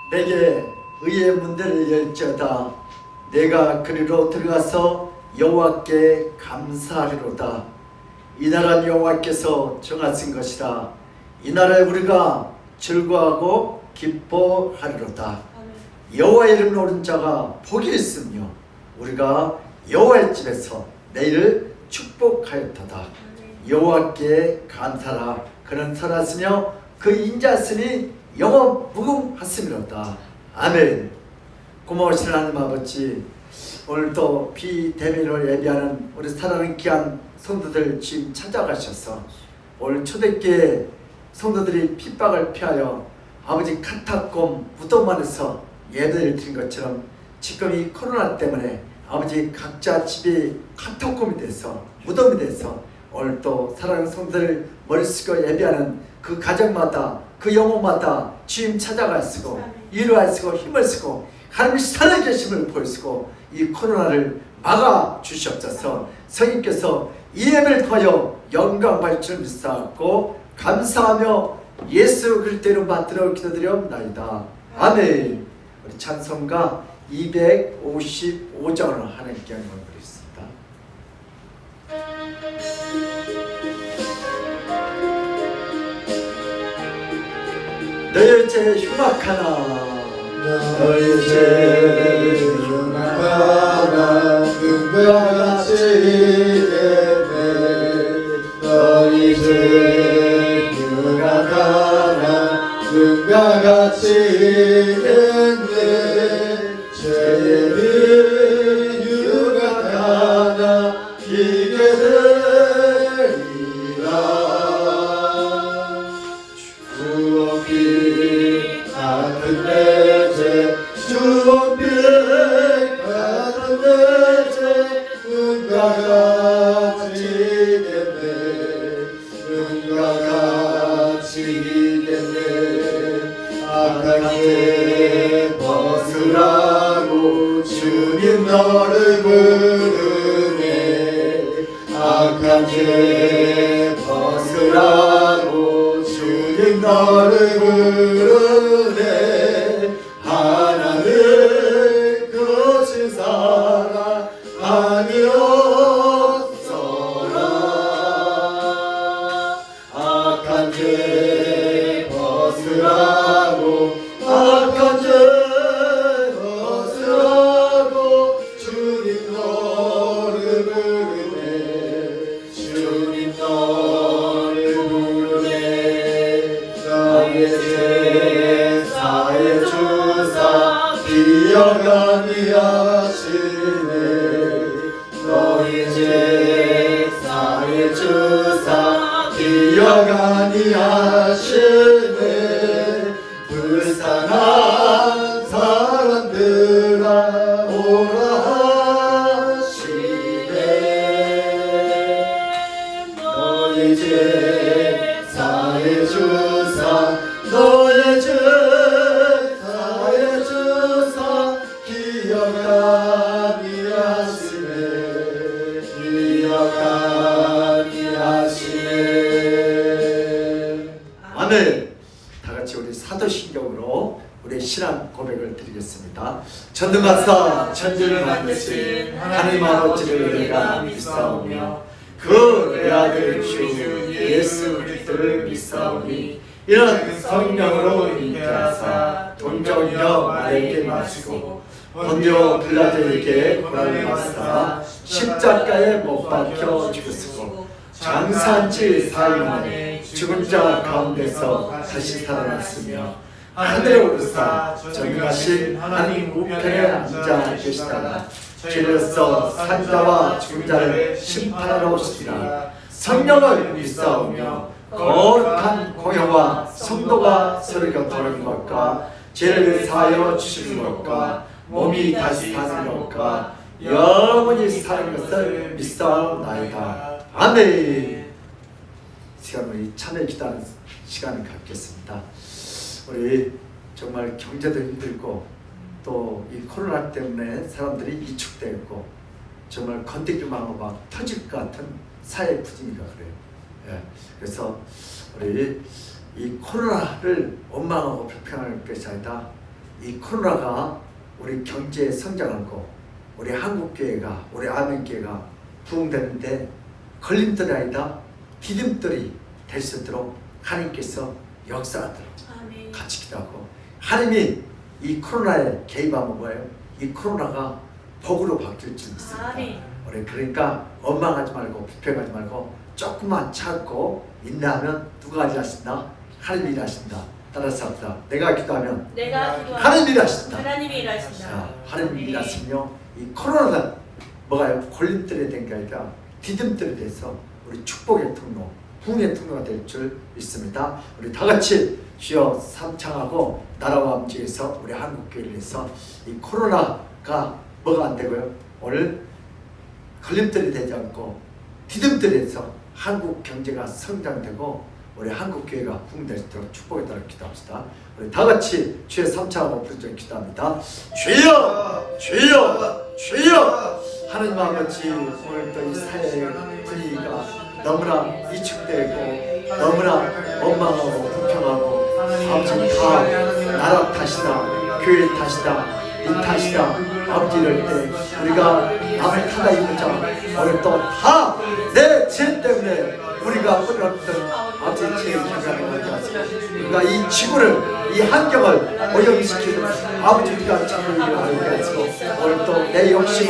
내게 의의 문들을 열지어다. 내가 그리로 들어가서 여호와께 감사하리로다. 이 나라는 여호와께서 정하신 것이라. 이 나라에 우리가 즐거워하고 기뻐하리로다. 여호와의 이름을 오른 자가 복이 있으며 우리가 여호와의 집에서 내일을 축복하였도다. 여호와께 감사라. 그는 선하시며 그 인자하시니 영원 무궁하심이로다. 아멘. 고마우신 하나님 아버지, 오늘도 비대면으로 예배하는 우리 사랑하는 귀한 성도들 지금 찾아가셔서 오늘 초대교회 성도들이 핍박을 피하여 아버지 카타콤 무덤 안에서 예배를 드린 것처럼 지금 이 코로나 때문에 아버지 각자 집이 카타콤이 돼서 무덤이 돼서 오늘 또 사랑하는 성도들 머리 숙여 예배하는 그 가정마다 그 영혼마다 주님 찾아가시고 위로하시고 힘을 쓰고 하나님의 살아계심을 보이시고 이 코로나를 막아 주시옵소서. 성령께서 이 예배를 통하여 영광 받을 줄 믿사옵고 감사하며 예수 그리스도 이름 받들어 기도드리옵나이다. 아멘. 우리 찬송가 255장을 하나님께 영광을 드리겠습니다. 너희 죄 흉악하나 너희 죄 흉악하나 금과 같이 되네. 너희 죄 흉악하나 금과 같이 되네. 죄는 흉악하나 비게 되리라. 주옵기 같은 내 죄 주옵기 같은 내 죄 눈과 같이 됐네. 눈과 같이 됐네. 악한 죄 벗으라고 주님 너를 부르네. 악한 죄 벗으라고 주님 너를 부르네. 하나는 거친 사람 아니었어라. 악한 죄 벗으라고 악한 죄 벗으라고 주님 너를 부르네. 주님 너를 부르네. 나의 죄 사해 주사 기억 아니하시네. 너희 죄 사해 주사 기억 아니하시네. 불쌍한 사람들아 오라 하시네. 너희 죄 사해 주사 너의 죄 사해 주사 기억 아니하시네. 기억 아니하시네. 아멘. 다같이 우리 사도신경으로 우리 신앙 고백을 드리겠습니다. 전능하사 천지를 만드신 하나님 아버지를 내가 믿사오며 그 외아들 주 예수 그리스도를 믿사오니 이는 성령으로 잉태하사 동정녀 마리아에게 나시고 본디오 빌라도에게 고난을 받으사 십자가에 못 박혀 죽으시고 장사한 지 4일 만에 죽은 자 가운데서 다시 살아났으며 하늘에 오르사 전능하신 하나님 우편에 앉아 계시다가 죄로서 산자와 죽은 자를 심판하러 오시리라. 성령을 믿사오며 거룩한 공회와 성도가 서로 교통하는 것과 죄를 사하여 주시는 것과 몸이 다시 사는 것과 영원히 사는 것을 믿사옵나이다. 아멘. 시간 우리 참여 기도하는 시간을 갖겠습니다. 우리 정말 경제도 힘들고 또 이 코로나 때문에 사람들이 위축되고 정말 건드기만 하고 막 터질 것 같은 사회 분위기가 그래요. 예. 그래서 우리 이 코로나를 원망하고 불평할 것이 아니라 이 코로나가 우리 경제에 성장하고 우리 한국교회가 우리 아멘교회가 부흥되는데 걸림돌이 아니라 디딤돌이 될 수 있도록 하나님께서 역사하도록 같이 기도하고, 하나님이 이 코로나에 개입하면 뭐예요? 이 코로나가 복으로 바뀔 줄 믿습니다. 우리 그러니까 원망하지 말고 불평하지 말고 조금만 참고 인내하면 누가 일하신다? 하나님이 일하신다. 따라서 합시다. 내가 기도하면 하나님이 일하신다. 하나님이 일하시며 이 코로나가 뭐가요? 걸림돌이 된 게 아니라 디딤돌이 돼서 우리 축복의 통로, 부흥의 통로가 될 줄 믿습니다. 우리 다 같이 주여 삼창하고 나라와 함께해서 우리 한국교회를 위해서 이 코로나가 뭐가 안 되고요? 오늘 걸림돌이 되지 않고 디딤돌이 돼서 한국 경제가 성장되고 우리 한국교회가 부흥될 수 있도록 축복에 따라 기도합시다. 우리 다 같이 주의 삼창하고 부르짖어 기도합니다. 주여! 주여! 주여! 하나님 아버지, 오늘 또 이 사회의 분위기가 너무나 위축되고 너무나 원망하고 불평하고 아버지 다 나라 탓이다, 교회 탓이다, 이 탓이다 아버지 이럴 때 우리가 남을 타다 입자 오늘 또 다 내 죄 때문에 우리가 뿌렸던 아버지의 죄를 경험하게 하시고 우리가 이 지구를 이 환경을 오염시키는 아버지 우리가 참을 일어나게 하시고 오늘 또 내 욕심을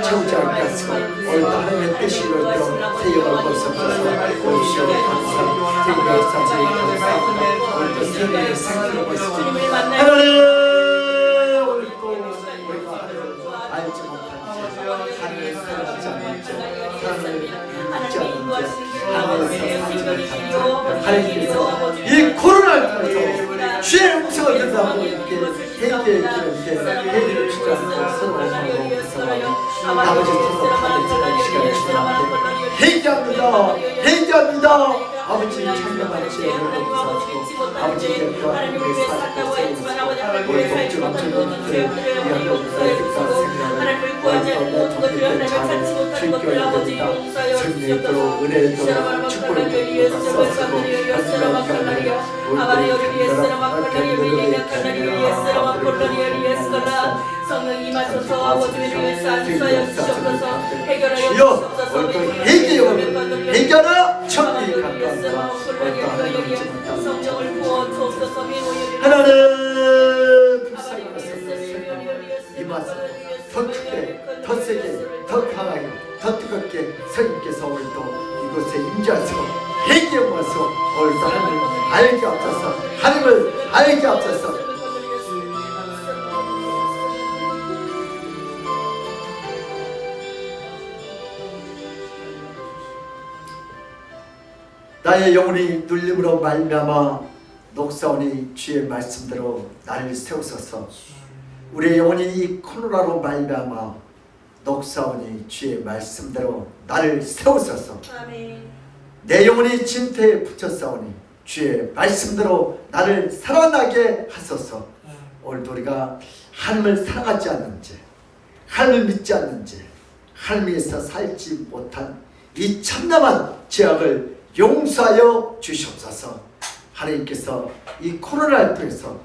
채우지 않게 하시고 오늘 또 하나님의 뜻이 이루어져 세계가 벌써서 오시오 감사 세계가 역사하시고 감사합니다. 오늘 또 세계의 생명을 벌써 하나님 오늘 또 우리가 하나님을 알지 못한 죄 하나님을 사랑하지 않는 죄 하나님을 믿지 않는 죄 하나님께서 이 코로나를 통해서 주의 음성을 듣다고 이렇게 회개의 길을 회개를 주지 않고 서로 원망하고 불쌍하고 아버지 통곡하는 시간을 주님한테 회개합니다. 회개합니다. 아버지 참여한 죄를 용서하시고 아버지의 하나님을 위해 살았다고 했지만 아버지 하나님을 위해 살지 못한 것들을 위하여 용서해주옵소서. 하나님을 구하지 않는 모든 것들을 하나님을 찾지 못하는 것들을 아버지 용서하여 주옵소서. 은혜도 축복을 주옵소서. 성령 임하소서. 아버지를 위해서 안수하여 주옵소서. 해결하여 주옵소서. 해결하여 정리 감사합니다. 성령을 부어 주옵소서. 하나님 임하소서. 더 크게, 더 세게, 더 강하게, 더 뜨겁게 성령께서 오늘도 이곳에 임재하시고 회개하셔서 오늘도 하나님을 알게 하옵소서. 하나님을 알게 하옵소서. 나의 영혼이 눌림으로 말미암아 녹사오니 주의 말씀대로 나를 세우소서. 우리의 영혼이 이 코로나로 말미암아 녹사오니 주의 말씀대로 나를 세우소서. 아멘. 내 영혼이 진태에 붙였사오니 주의 말씀대로 나를 살아나게 하소서. 오늘도 우리가 하나님을 사랑하지 않는지, 하나님을 믿지 않는지, 하나님에서 살지 못한 이 참담한 죄악을 용서하여 주시옵소서. 하나님께서 이 코로나를 통해서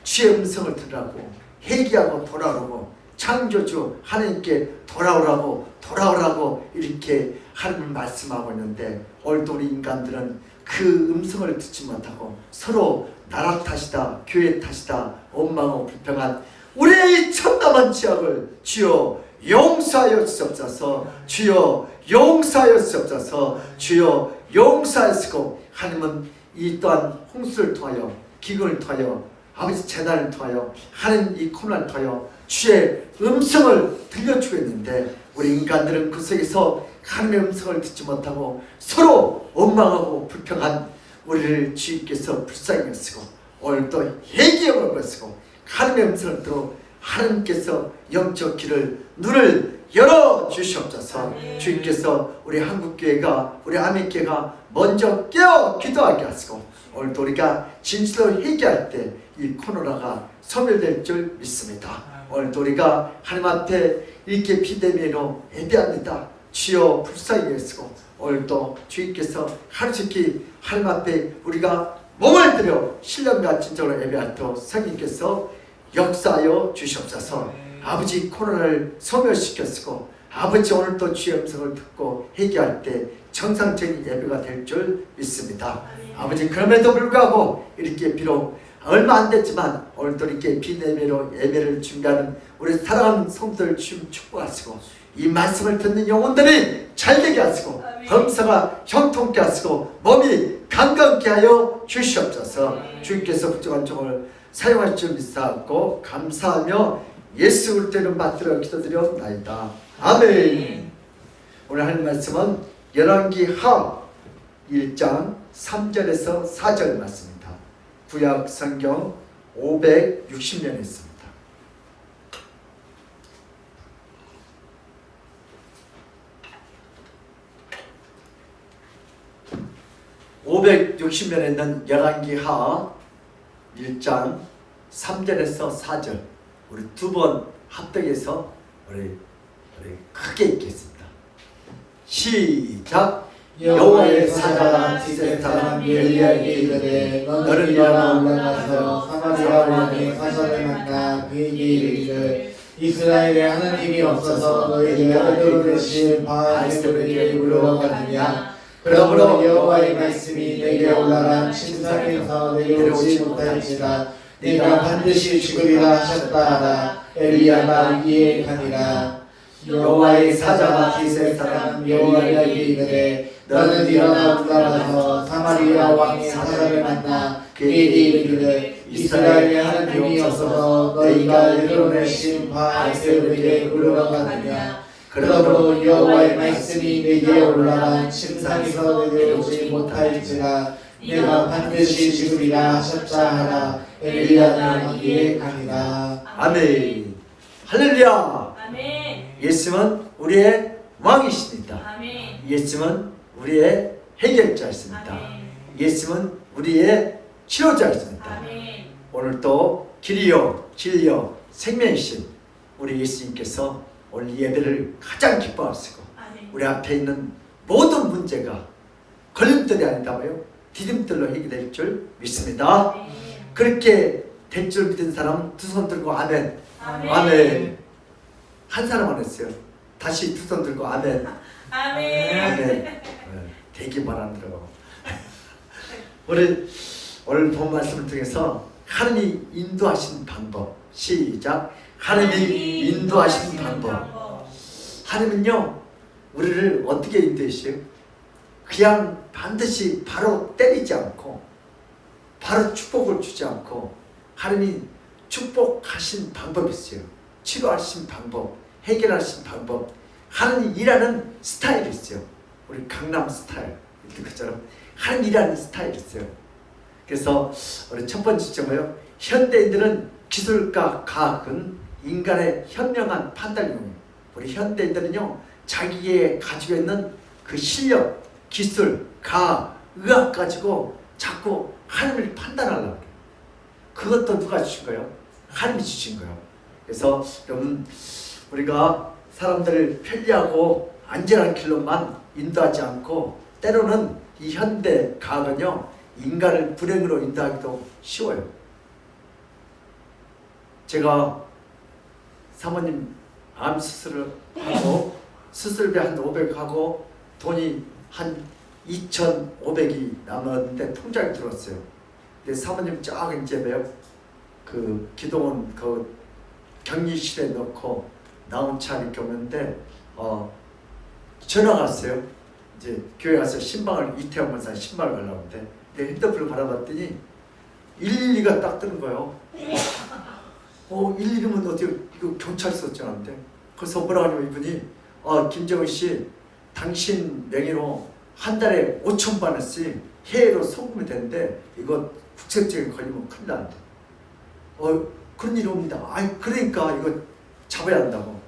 주의 음성을 들으라고 회개하고 돌아오라고 창조주 하나님께 돌아오라고 이렇게 하나님을 말씀하고 있는데 오늘도 우리 인간들은 그 음성을 듣지 못하고 서로 나라 탓이다, 교회 탓이다, 원망하고 불평한 우리의 참담한 죄악을 주여 용서하여 주옵소서. 주여 용서하여 주옵소서. 주여 용서하시고 하나님은 이 또한 홍수를 통하여 기근을 통하여 아버지 재난을 통하여 하나님 이 코로나를 통하여 주의 음성을 들려주고 있는데 우리 인간들은 그 속에서 하나님의 음성을 듣지 못하고 서로 원망하고 불평한 우리를 주님께서 불쌍히 여시고 오늘 또 회개의 마음을 쓰고 하나님의 음성을 들어 하나님께서 영적 길을 눈을 열어 주시옵소서. 주님께서 우리 한국교회가 우리 아멘교회가 먼저 깨어 기도하게 하시고 오늘도 우리가 진실로 회개할 때 이 코로나가 소멸될 줄 믿습니다. 오늘도 우리가 하나님 앞에 이렇게 비대면으로 예배합니다. 주여 불쌍히 여시고 오늘도 주님께서 하루씩 하나님 앞에 우리가 몸을 들여 신령과 진정으로 예배하도록 성령께서 역사하여 주시옵소서. 아버지 코로나를 소멸시켰고 아버지 오늘도 주의 음성을 듣고 회개할 때 정상적인 예배가 될 줄 믿습니다. 아버지 그럼에도 불구하고 이렇게 비록 얼마 안 됐지만 오늘도 이렇게 비대면으로 예배를 준비하는 우리 사랑하는 성도들 주님 축복하시고 이 말씀을 듣는 영혼들이 잘되게 하시고 범사가 형통케 하시고 몸이 강건케 하여 주시옵소서. 주님께서 부족한 종을 사용할 줄 믿사옵고 감사하며 예수 그리스도 이름 받들어 기도드려옵나이다. 아멘. 오늘 하는 말씀은 열왕기하 1장 3절에서 4절 말씀입니다. 구약 성경 560년에 있습니다. 560년에 있는 열왕기하 1장 3절에서 4절 우리 두 번 합독해서 우리 크게 읽겠습니다. 시작. 여호와의 사자가 티세 사람 엘리야에게 이르되 너는 일어나 올라가서 사마리아 왕의 사자를 만나 그에게 이르기를 이스라엘에 하나님이 없어서 너희를 얻어내실 바알에게 물러가느냐. 그러므로 여호와의 말씀이 내게 올라간 침상에서 내려오지 못할지라 네가 반드시 죽으리라 하셨다 하라. 엘리야가 이에 가니라. 여호와의 사자가 기세 사람 여호와에게 이르되 너는 일어나 올라가서 사마리아 왕의 사자를 만나 그에게 이르기를 이스라엘에 하나님이 없어서 너희가 이끌어내신 바알세울에게 물러가느냐. 그러므로 여호와의 말씀이 내게 올라간 침상에서 내려오지 못할지라 내가 반드시 죽으리라 하셨자 하라. 엘리야는 이에 가니라. 아멘. 할렐루야. 아멘. 예수님은 우리의 왕이십니다. 아멘. 예수님은 우리의 해결자이십니다. 아멘. 예수님은 우리의 치료자이십니다. 아멘. 오늘도 길이요 진리요 생명이신 우리 예수님께서 오늘 예배를 가장 기뻐하시고 아멘. 우리 앞에 있는 모든 문제가 걸림돌이 아니다마요 디딤돌로 해결될 줄 믿습니다. 아멘. 그렇게 될 줄 믿은 사람은 두 손 들고 아멘. 아멘. 아멘. 한 사람만 했어요. 다시 두 손 들고 아멘. 아멘. 아멘. 되기만 하더라고. 우리 오늘 본 말씀을 통해서 하나님이 인도하신 방법. 시작. 하나님이 인도하신 방법. 하나님은요 우리를 어떻게 인도하시요? 그냥 반드시 바로 때리지 않고 바로 축복을 주지 않고 하나님이 축복하신 방법이 있어요. 치료하신 방법, 해결하신 방법, 하나님 일하는 스타일이 있어요. 우리 강남 스타일 그처럼 하나님 일하는 스타일이 있어요. 그래서 우리 첫 번째 점은요, 현대인들은 기술과 과학은 인간의 현명한 판단력이에요. 우리 현대인들은요 자기의 가지고 있는 그 실력, 기술, 과학, 의학 가지고 자꾸 하나님을 판단하려고 해요. 그것도 누가 주신 거예요? 하나님이 주신 거예요. 그래서 여러분 우리가 사람들을 편리하고 안전한 길로만 인도하지 않고 때로는 이 현대 과학은요 인간을 불행으로 인도하기도 쉬워요. 제가 사모님 암 수술을 하고 수술비 한 500 하고 돈이 한 2,500이 남았는데 통장에 들어왔어요. 근데 사모님 쫙 이제 그 기도원 그 격리실에 넣고 나온 차 이렇게 오는데 전화가 왔어요. 이제 교회 가서 신방을 이태원 권사 신방을 가려고 하는데 내 핸드폰을 바라봤더니 112가 딱 뜨는 거예요. 112면 어디 이거 경찰서 전화인데 그래서 뭐라 하냐면 이분이 김정은 씨 당신 명의로 한 달에 5,000만 원씩 해외로 송금이 되는데 이거 국세청에 걸리면 큰일 난다. 그런 일이 옵니다. 아이 그러니까 이거 잡아야 한다고.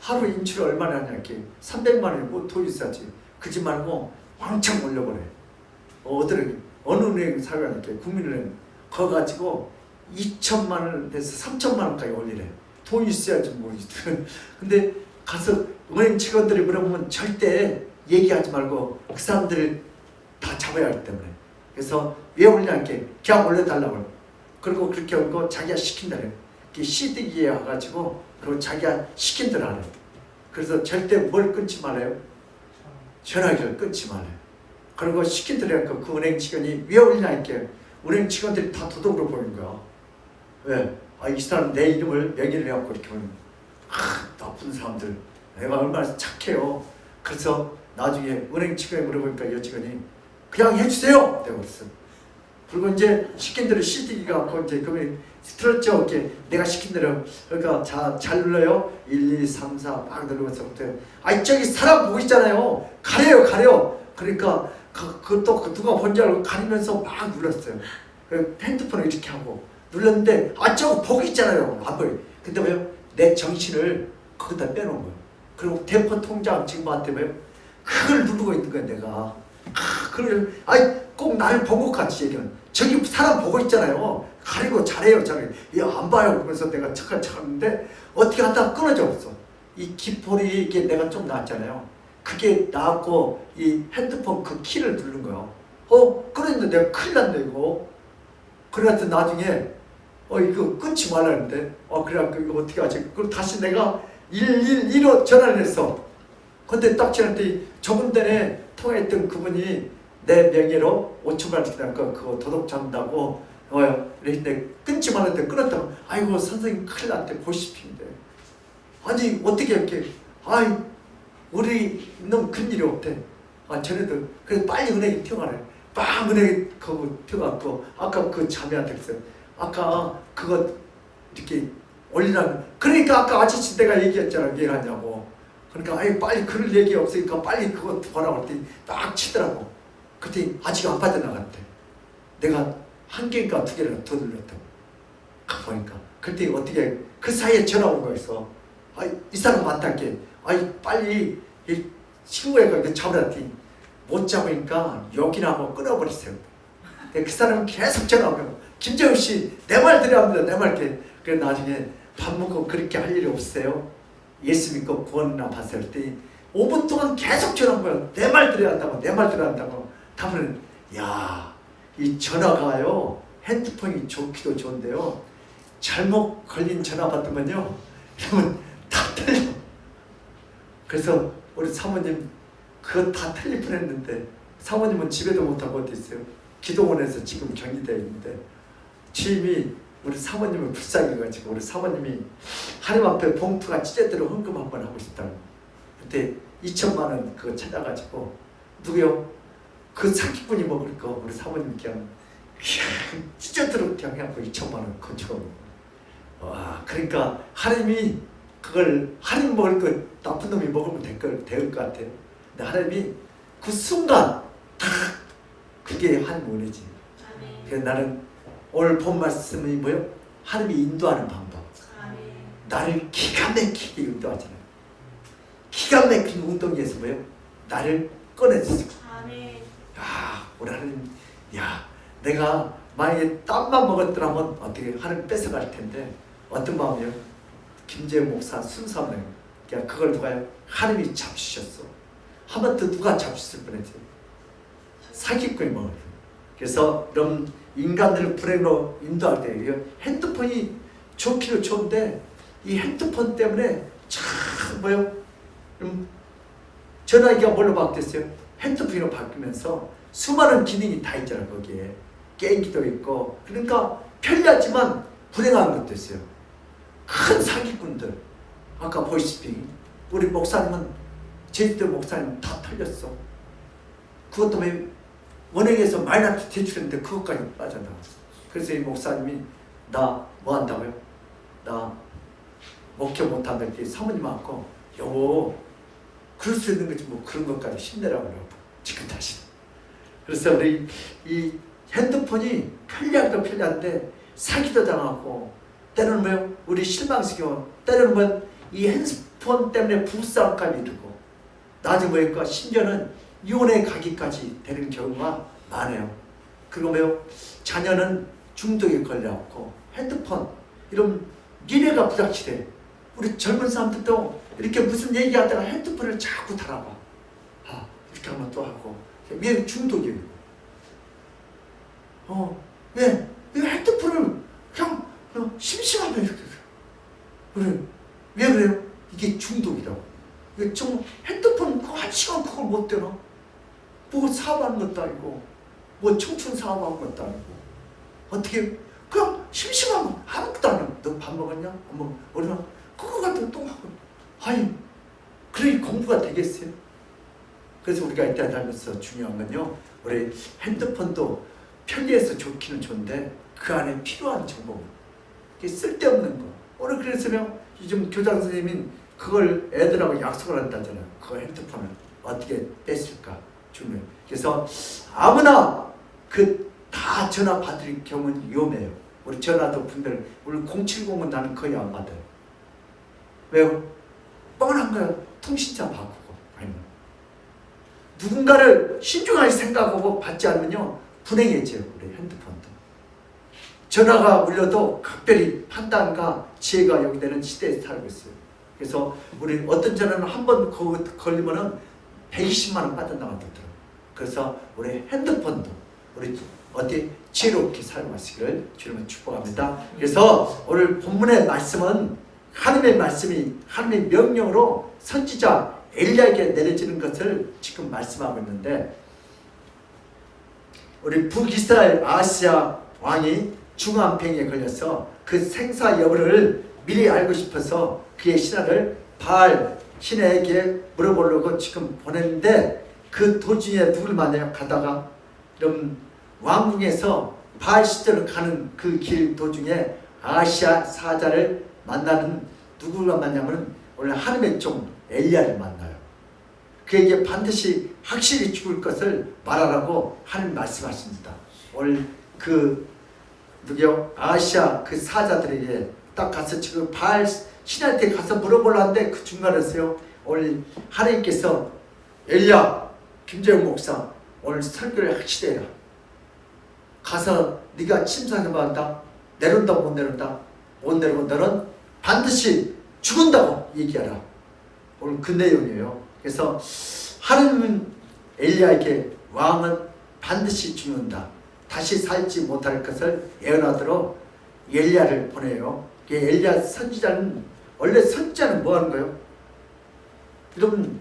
하루 인출 얼마나 하냐 이렇게 300만 원이 뭐 돈 있어야지. 그지 말고 왕창 올려버려. 어느 은행 사용하니까 국민은행 거 가지고 2천만 원에서 3천만 원까지 올리래. 돈 있어야지 뭐. 근데 가서 은행 직원들이 물어보면 절대 얘기하지 말고 그 사람들을 다 잡아야 하기 때문에. 그래서 왜 올리냐 이렇게 그냥 올려달라고. 그리고 그렇게 하고 자기가 시킨다래. CD기에 와가지고 그리고 자기가 시킨 대로 하래. 그래서 절대 뭘 끊지 말아요. 전화기를 끊지 말아요. 그리고 시킨 대로 하니까 그 은행 직원이 왜 올리냐 이렇게 은행 직원들이 다 도덕으로 보는 거야. 왜? 이 사람 내 이름을 명의를 해갖고 이렇게 보면 나쁜 사람들. 내가 얼마나 착해요. 그래서 나중에 은행 직원이 물어보니까 여 직원이 그냥 해주세요. 내가 그랬어. 그리고 이제 시킨 대로 CD기가 갖고 이제 그러면 틀었죠. 이렇게 내가 시킨 대로. 그러니까 잘 눌러요. 1, 2, 3, 4 막 누르면서 저기 사람 보고 있잖아요. 가려요. 그러니까 그것도 누가 본지 알고 가리면서 막 눌렀어요. 핸드폰을 이렇게 하고 눌렀는데 저거 보고 있잖아요. 안 보여. 근데 왜요? 내 정신을 거기다 빼놓은 거예요. 그리고 대포 통장 지금한테 왜요? 그걸 누르고 있는 거야 내가. 그걸 꼭 나를 본 것 같이 얘기하는. 저기 사람 보고 있잖아요. 가리고 잘해요. 안 봐요. 그러면서 내가 착한데 어떻게 하다가 끊어져 버렸어. 이 기폴이 이게 내가 좀 나왔잖아요. 그게 나왔고 이 핸드폰 그 키를 누른 거예요. 그랬는데 내가 큰일 났네 이거. 그래서 나중에 이거 끊지 말라는데 그래갖고 이거 어떻게 하지? 그럼 다시 내가 112로 전화를 했어. 근데 딱 지났더니 저번 전에 통화했던 그분이 내 명예로 5천만 원씩 나니까 그거 도둑 잡는다고 그랬는데 끊지 말았는데 끊었다고. 아이고 선생님 큰일 났대. 보시피인데 아니 어떻게 이렇게 우리 너무 큰 일이 없대. 전에도 그래서 빨리 은행에 튀어가래. 빵 은행에 거기 튀어갖고 아까 그 자매한테 그랬어요. 아까 그거 이렇게 올리라는. 그러니까 아까 아저씨 내가 얘기했잖아. 왜 하냐고. 그러니까 빨리 그럴 얘기 없으니까 빨리 그거 보라고 했더니 딱 치더라고. 그때 아직 안 빠져나갔대. 내가 한 개인가 두 개를 더 눌렀다고. 보니까 그때 어떻게 그 사이에 전화 온 거였어. 이 사람 맞다게. 빨리 이 친구애가 잡으랬더니 못 잡으니까 욕이나 하고 끊어버렸어요. 그 사람은 계속 전화 오면 김재훈 씨 내 말 들어야 합니다. 내 말 이렇게. 그래 나중에 밥 먹고 그렇게 할 일이 없어요. 예수 믿고 구원이나 받았을 때 5분 동안 계속 전화 온 거야. 내 말 들어야 한다고. 내 말 들어야 한다고. 다음에는 이 전화가요. 핸드폰이 좋기도 좋은데요. 잘못 걸린 전화 받으면요. 그러면 다 틀려. 그래서 우리 사모님 그거 다 틀릴 뻔했는데 사모님은 집에도 못하고 어디 있어요? 기도원에서 지금 격리되어 있는데 주임이 우리 사모님을 불쌍해가지고 우리 사모님이 하나님 앞에 봉투가 찢어들어 헌금 한번 하고 싶다고. 그때 2천만 원 그거 찾아가지고 누구요? 그 사기꾼이 먹을 거 우리 사모님 그냥 찢어들어 그냥 해갖고 2천만 원 건져. 그러니까 하나님이 그걸 하나님 먹을 거 나쁜 놈이 먹으면 될 것 같아요. 근데 하나님이 그 순간 딱 그게 하나님 은혜지. 그래서 나는 오늘 본 말씀이 뭐예요? 하나님이 인도하는 방법. 나를 기가 막히게 인도하잖아요. 기가 막힌 웅덩이에서 뭐예요? 나를 꺼내주시고. 우리 하나님, 내가 만약에 땀만 먹었더라면 어떻게 하나님 뺏어갈 텐데 어떤 마음이에요? 김재훈 목사 순수함을 그걸 누가요? 하나님이 잡수셨어. 한 번 더 누가 잡수실 뻔했지? 사기꾼이 먹어요. 그래서 이런 인간들을 불행으로 인도할 때 핸드폰이 좋기도 좋은데 이 핸드폰 때문에 참 뭐요? 전화기가 뭘로 바뀌었어요? 핸드폰으로 바뀌면서 수많은 기능이 다 있잖아요. 거기에 게임기도 있고. 그러니까 편리하지만 불행한 것도 있어요. 큰 사기꾼들. 아까 보시다시피 우리 목사님은 제주도 목사님 다 털렸어. 그것 때문에 원액에서 마이너스 대출했는데 그것까지 빠져나갔어. 그래서 이 목사님이 나 뭐 한다고요? 나 목회 못한다 이렇게 사모님하고 여보 그럴 수 있는 거지 뭐 그런 것까지 힘내라고 그러고 지금 다시. 그래서 우리 이 핸드폰이 편리한 건 편리한데 사기도 당하고 때로는 뭐요? 우리 실망시켜. 때로는 뭐 이 핸드폰 때문에 부부싸움까지 이르고 나중에 뭐일까? 심지어는 이혼에 가기까지 되는 경우가 많아요. 그리고 뭐요? 자녀는 중독에 걸려갖고 핸드폰 이런 미래가 불확실해. 우리 젊은 사람들도 이렇게 무슨 얘기하다가 핸드폰을 자꾸 달아봐. 이렇게 하면 또 하고. 왜 중독이에요? 왜? 왜 핸드폰을 그냥 심심하면 이렇게 그래. 왜 그래요? 이게 중독이라고. 이게 좀 핸드폰 한 시간 그걸 못 되나? 뭐 사업하는 것도 아니고 뭐 청춘 사업하는 것도 아니고 어떻게 그냥 심심하면 아무것도 안 하고 너 밥 먹었냐? 안 먹어. 얼마나 그거 같은 거 또 하고. 아니 그러니 공부가 되겠어요? 그래서 우리가 이때 살면서 중요한 건요, 우리 핸드폰도 편리해서 좋기는 좋은데 그 안에 필요한 정보, 쓸데없는 거. 오늘 그래서요 요즘 교장 선생님이 그걸 애들하고 약속을 한다잖아요. 그 핸드폰을 어떻게 뺐을까 주면. 그래서 아무나 그 다 전화 받을 경우는 위험해요. 우리 전화도 분들 우리 070은 나는 거의 안 받아요. 왜요? 뻔한 거예요. 통신사 바꾸고 아니면 누군가를 신중하게 생각하고 받지 않으면요 불행해져요. 우리 핸드폰도. 전화가 울려도 각별히 판단과 지혜가 요구되는 시대에 살고 있어요. 그래서 우리 어떤 전화는 한 번 걸리면은 120만 원 빠져나간다고 하더라고요. 그래서 우리 핸드폰도 우리 어디 지혜롭게 사용하시기를 주님을 축복합니다. 그래서 오늘 본문의 말씀은 하나님의 말씀이 하나님의 명령으로 선지자 엘리야에게 내려지는 것을 지금 말씀하고 있는데, 우리 북이스라엘 아하스야 왕이 중암병에 걸려서 그 생사 여부를 미리 알고 싶어서 그의 신하를 바알 신에게 물어보려고 지금 보냈는데, 그 도중에 누굴 만나요? 가다가 이런 왕궁에서 바알 시절을 가는 그 길 도중에 아하시야 사자를 만나는, 누구가 만나면 오늘 하나님의 종 엘리야를 만나요. 그에게 반드시 확실히 죽을 것을 말하라고 하나님 말씀하십니다. 오늘 그 누구요? 아하시야 그 사자들에게 딱 가서 지금 바알 신한테 가서 물어보려는데 그 중간에서요 오늘 하나님께서 엘리야, 김재용 목사 오늘 설교를 확실히 해라. 가서 네가 침상해봐한다. 내려온다 못 내려온다. 못 내려오고 너는 반드시 죽은다고 얘기하라. 오늘 그 내용이에요. 그래서 하나님은 엘리야에게 왕은 반드시 죽는다. 다시 살지 못할 것을 예언하도록 엘리야를 보내요. 엘리야 선지자는, 원래 선지자는 뭐 하는 거예요? 여러분,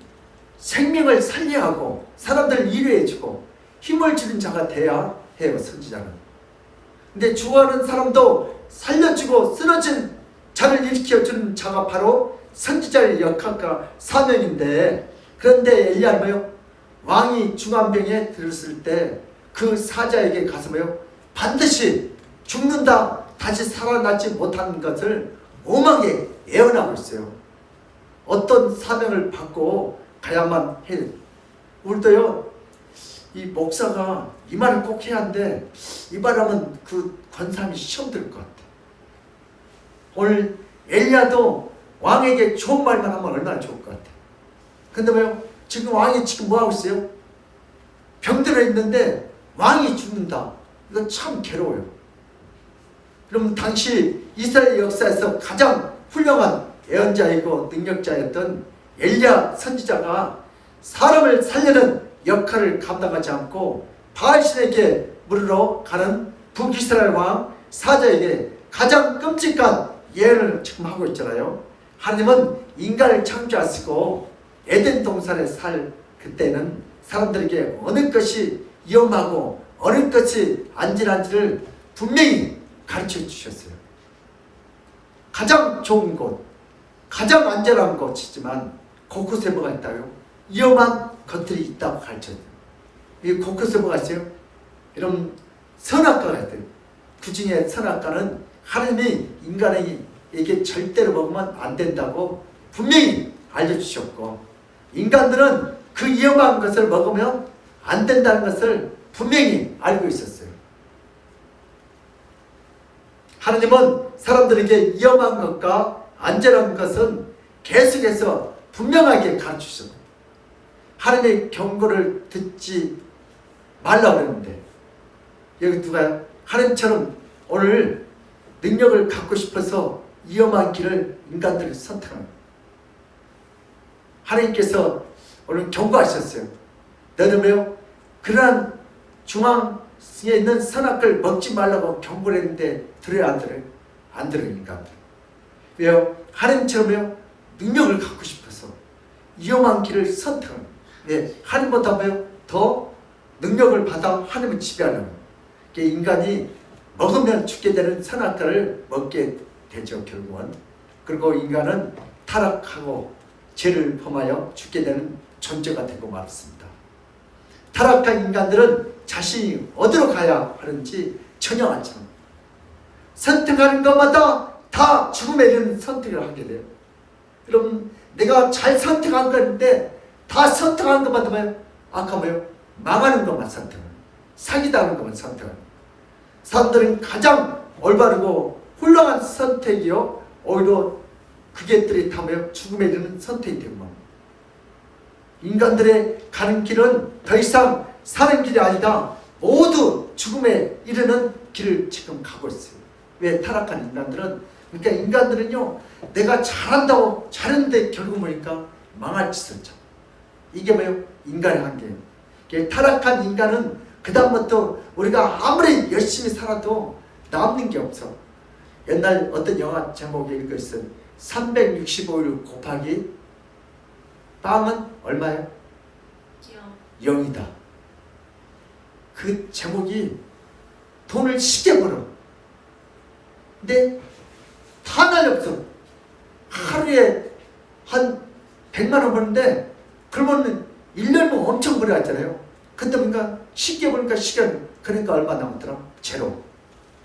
생명을 살려하고 사람들을 위로해주고 힘을 주는 자가 돼야 해요, 선지자는. 근데 죽어가는 사람도 살려주고 쓰러진 자를 일으켜주는 자가 바로 선지자의 역할과 사명인데, 그런데 엘리야는 뭐요? 왕이 중암병에 들었을 때 그 사자에게 가서 뭐요? 반드시 죽는다, 다시 살아나지 못하는 것을 오만하게 예언하고 있어요. 어떤 사명을 받고 가야만 해요. 우리도요, 이 목사가 이 말을 꼭 해야 하는데 이 말하면 그 권사님이 시험 들 것 같아. 오늘 엘리야도 왕에게 좋은 말만 하면 얼마나 좋을 것 같아. 근데 뭐요? 지금 왕이 지금 뭐 하고 있어요? 병들어 있는데 왕이 죽는다. 이거 참 괴로워요. 그럼 당시 이스라엘 역사에서 가장 훌륭한 예언자이고 능력자였던 엘리야 선지자가 사람을 살리는 역할을 감당하지 않고 바알신에게 물으러 가는 북이스라엘 왕 사자에게 가장 끔찍한 예언을 지금 하고 있잖아요. 하나님은 인간을 창조하시고 에덴 동산에 살 그때는 사람들에게 어느 것이 위험하고 어느 것이 안전한지를 분명히 가르쳐 주셨어요. 가장 좋은 곳, 가장 안전한 곳이지만 곳곳에 뭐가 있다고요? 위험한 것들이 있다고 가르쳐줘요. 이 곳곳에 뭐가 있어요? 이런 선악과가 있대요. 그 중에 선악과는 하나님이 인간에게 절대로 먹으면 안 된다고 분명히 알려주셨고, 인간들은 그 위험한 것을 먹으면 안 된다는 것을 분명히 알고 있었어요. 하나님은 사람들에게 위험한 것과 안전한 것은 계속해서 분명하게 가르치셨어요. 하나님의 경고를 듣지 말라고 그러는데 여기 누가요? 하나님처럼 오늘 능력을 갖고 싶어서 위험한 길을 인간들이 선택합니다. 하나님께서 오늘 경고하셨어요. 너희들 그러한 중앙에 있는 선악을 먹지 말라고 경고를 했는데 들어야 안 들어요? 안 들어요, 인간들. 왜요? 하나님처럼요 능력을 갖고 싶어서 위험한 길을 선택합니다. 네, 하나님보다 더 능력을 받아 하나님을 지배하려고. 인간이 먹으면 죽게 되는 선악과를 먹게 되죠, 결국은. 그리고 인간은 타락하고 죄를 범하여 죽게 되는 존재가 되고 말습니다. 타락한 인간들은 자신이 어디로 가야 하는지 전혀 알지 않습니다. 선택하는 것마다 다 죽음에 이르는 선택을 하게 돼요. 여러분, 내가 잘 선택한 건데 다 선택한 것마다 아까 망하는 것만 선택하는, 사기당하는 것만 선택하는. 사람들은 가장 올바르고 훌륭한 선택이요, 오히려 그게들이 다 죽음에 이르는 선택이 되고 말. 인간들의 가는 길은 더 이상 사는 길이 아니다. 모두 죽음에 이르는 길을 지금 가고 있어요. 왜? 타락한 인간들은. 그러니까 인간들은요, 내가 잘한다고 잘했는데 결국 보니까 망할 짓을 쳐. 이게 인간의 한계예요. 타락한 인간은 그 다음부터 우리가 아무리 열심히 살아도 남는 게 없어. 옛날 어떤 영화 제목에 읽었어요. 365일 곱하기 빵은 얼마예요? 0이다. 그 제목이 돈을 쉽게 벌어. 근데 다 날렸어. 하루에 한 100만 원 버는데 그러면 1년은 엄청 벌어야잖아요. 근데 보니까 쉽게 보니까 시간, 그러니까 얼마 남았더라? 제로.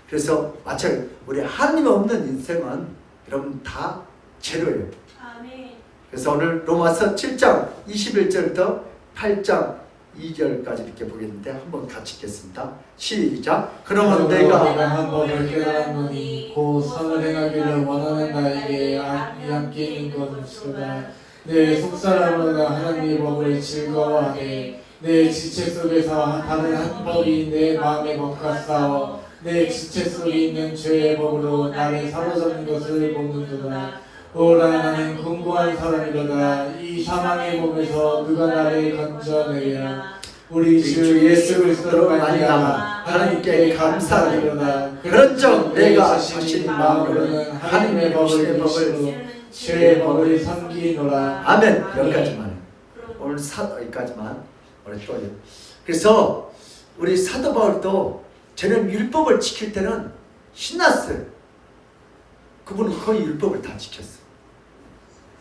그래서 마찬가지로 우리 하나님 없는 인생은 여러분 다 제로예요. 아멘. 그래서 오늘 로마서 7장 21절부터 8장 2절까지 이렇게 보겠는데 한번 같이 읽겠습니다. 시작. 그러면 내가 한 법을 깨달았노니 곧 선을 행하기를 원하는 나에게 악이 끼는 것이로다. 내 속사람으로 하나님의 법을 즐거워하네. 내 지체 속에서 다른 한 법이 내 마음에 법과 싸워 내 지체 속에 있는 죄의 법으로 나를 사로잡는 것을 보는도다. 오라, 나는 공고한 사람이로다. 이 사망의 몸에서 누가 나를 건져내랴. 우리 주 예수 그리스도로 말미암아 하나님께 감사하리로다. 그런즉 내가 자신의 마음으로는 하나님의 법을 죄의 법을 섬기노라. 아멘. 여기까지만. 오늘 여기까지만. 오늘 또요. 그래서 우리 사도 바울도 저는 율법을 지킬 때는 신났어요. 그분은 거의 율법을 다 지켰어.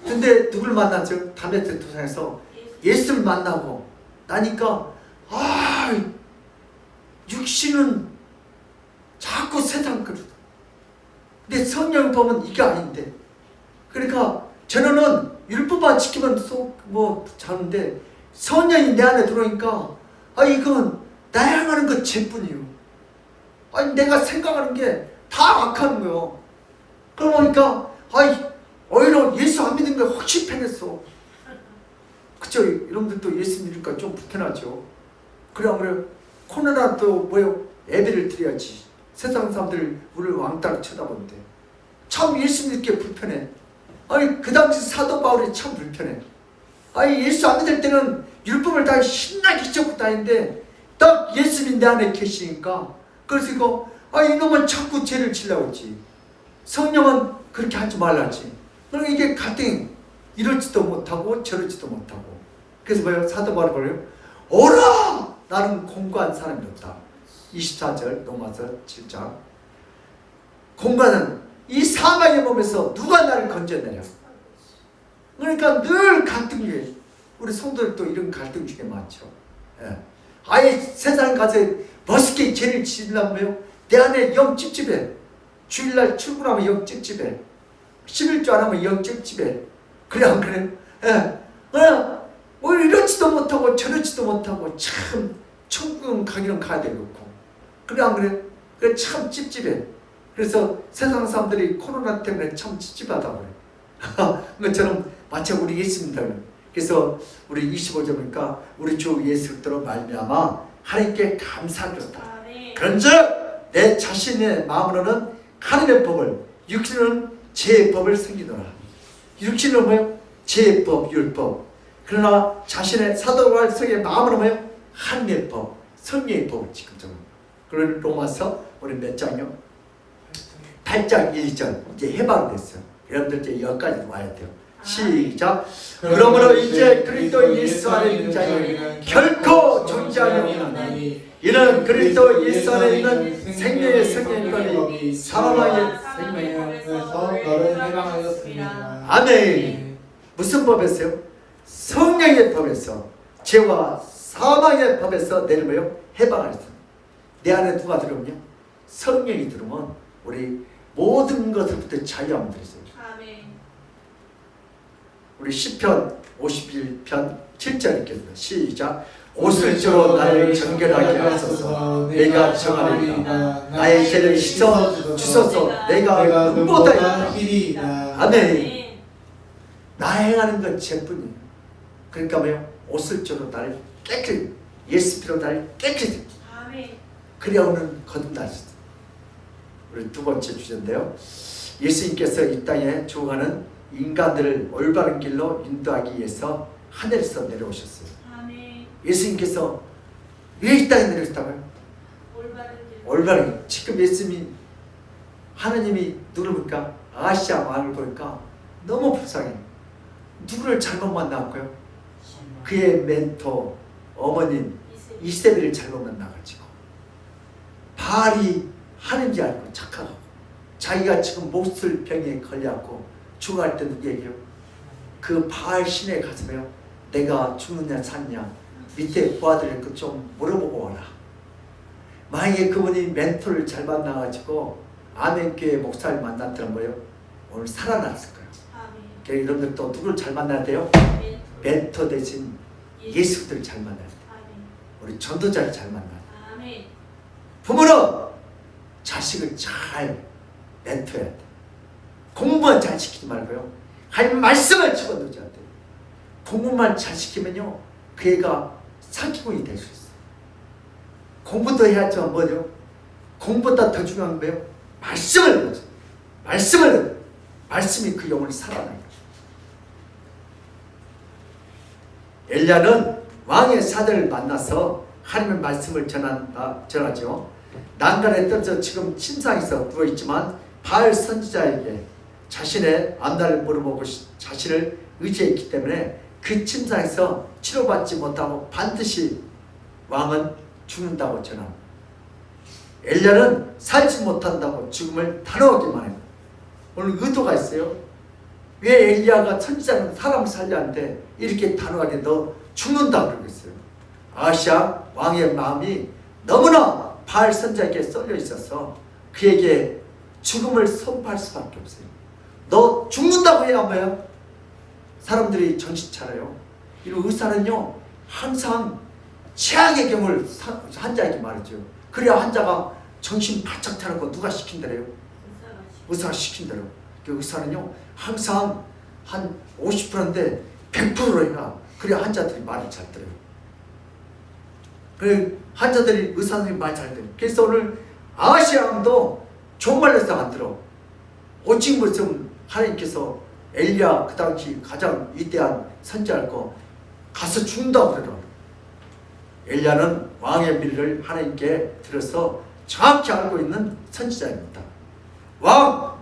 근데 누굴 만났죠? 담메색 도상에서 예수를 만나고 나니까 육신은 자꾸 세상 그릇. 근데 성령 보면 이게 아닌데. 그러니까 저는 율법만 지키면 자는데 성령이 내 안에 들어오니까 이건 나 향하는 건 죄뿐이요. 내가 생각하는 게 다 악한 거요. 그러니까 오히려 예수 안 믿는 게 훨씬 편했어. 그쵸? 여러분들도 예수 믿으니까 좀 불편하죠. 그래 코로나 또 예배를 드려야지. 세상 사람들 우리를 왕따로 쳐다보는데 참 예수 믿기 불편해. 그 당시 사도 바울이 참 불편해. 예수 안 믿을 때는 율법을 다 신나게 지키고 다니는데 딱 예수님이 내 안에 계시니까 그래서 이놈은 자꾸 죄를 지려고 했지. 성령은 그렇게 하지 말라지. 그러니까 이게 갈등이 이럴지도 못하고 저럴지도 못하고. 그래서 사도 바울이 뭐래요? 오라! 나는 공고한 사람이었다. 24절 로마서 7장. 공고는 이 사망의 몸에서 누가 나를 건져내냐. 그러니까 늘 갈등이에요. 우리 성도들도 이런 갈등 중에 많죠. 아예 세상 가서 멋있게 죄를 지으려면 내 안에 영 찝찝해. 주일날 출근하면 영 찝찝해. 11조 안 하면 영 찝찝해. 그래 안 그래요? 이렇지도 못하고 저렇지도 못하고 참 천국 가기는 가야 되겠고. 그래 안 그래? 그래 참 찝찝해. 그래서 세상 사람들이 코로나 때문에 참 찝찝하다고 해요. 그것처럼 마치 우리 예수님들. 그래서 우리 25절 보니까 우리 주 예수 그리스도로 말미암아 하나님께 감사드렸다. 그런즉 내 자신의 마음으로는 하나님의 법을, 육신은 제 법을 섬기노라. 육신은 뭐예요? 제 법, 율법. 그러나 자신의 사도와 성의 마음으로 뭐예요? 하나님의 법, 성령의 법을 지금적으로. 그런 로마서 우리 몇 장이요? 8장 1절 이제 해방됐어요. 여러분들 이제 여기까지 와야 돼요. 시작. 그러므로 이제 그리스도 예수 안에 있는 자는 결코 존재하지 않나니 이는 그리스도 예수 안에 있는 생명의 성령의 사망의 생명의 법에서 너를 해방하였습니다. 아멘. 무슨 법에서요? 성령의 법에서, 죄와 사망의 법에서 내를 뭐요? 해방하였습니다. 내 안에 누가 들어오냐? 성령이 들어오면 우리 모든 것들부터 자유함을 드렸어요. 우리 시편 51편 7절 읽겠습니다. 시작. 옷을 주로 나를 정결하게 하소서. 내가 정하리이다. 나의 죄를 씻어 주소서. 내가 눈보다 희리이다. 아멘. 나 행하는 건 죄뿐이에요. 그러니까 뭐요? 옷을 주로 나를 깨끗이, 예수 피로 나를 깨끗이. 그래야 오늘 거듭날 수 있어요. 우리 두 번째 주제인데요. 예수님께서 이 땅에 죽어가는 인간들을 올바른 길로 인도하기 위해서 하늘에서 내려오셨어요. 예수님께서 왜 이 땅에 내려오셨다고요? 올바른 길. 지금 예수님이, 하느님이 누구를 보니까 아시아 왕을 보니까 너무 불쌍해요. 누구를 잘못 만나고요? 그의 멘토 어머님 이세벨을 잘못 만나가지고 바알이 하는지 알고 착각하고 자기가 지금 몹쓸 병에 걸려갖고 죽어갈 때 누구에게요? 그 바알 신에 가서요, 내가 죽느냐 샀냐 밑에 부하들을 좀 물어보고 와라. 만약에 그분이 멘토를 잘 만나가지고 아멘교회 목사를 만났더란 거예요, 오늘 살아났을 거예요. 그러니까 여러분들 또 누구를 잘 만나야 돼요? 멘토 대신 예수들을 잘 만나야 돼요. 우리 전도자를 잘 만나야 돼요. 부모는 자식을 잘 멘토해야 돼요. 공부만 잘 시키지 말고요, 하나님 말씀을 집어넣어줘야 돼요. 공부만 잘 시키면요, 그 애가 사기꾼이 될 수 있어요. 공부도 해야지만 뭐죠? 공부보다 더 중요한 건 뭐예요? 말씀을 넣어줘요. 말씀이 그 영혼을 살아나요. 엘리야는 왕의 사자를 만나서 하나님의 말씀을 전하죠. 난간에 떨어져 지금 침상에서 누워있지만 바알 선지자에게 자신의 안달을 물어보고 자신을 의지했기 때문에 그 침상에서 치료받지 못하고 반드시 왕은 죽는다고 전합니다. 엘리야는 살지 못한다고 죽음을 단호하게 말합니다. 오늘 의도가 있어요. 왜 엘리야가 선지자는 사람 살려 하는데 이렇게 단호하게 너 죽는다 그러고 있어요. 아시아 왕의 마음이 너무나 바알 선지자에게 쏠려 있어서 그에게 죽음을 선포할 수밖에 없어요. 너 죽는다고 해야 뭐야? 사람들이 정신 차려요. 이 의사는요, 항상 최악의 경우를 환자에게 말하죠. 그래야 환자가 정신 바짝 차리고 누가 시킨다래요? 의사가 시킨다래요. 그 의사는요, 항상 한 50%인데 100%로 해라. 그래야 환자들이 말을 잘 들어요. 그 환자들이 의사들이 말 잘 들어요. 그래서 오늘 아시아왕도 종말로서 안 들어. 오직 무슨 하나님께서 엘리야 그 당시 가장 위대한 선지자일 거 가서 죽는다고 그러더라고요. 엘리야는 왕의 미래를 하나님께 들어서 정확히 알고 있는 선지자입니다. 왕,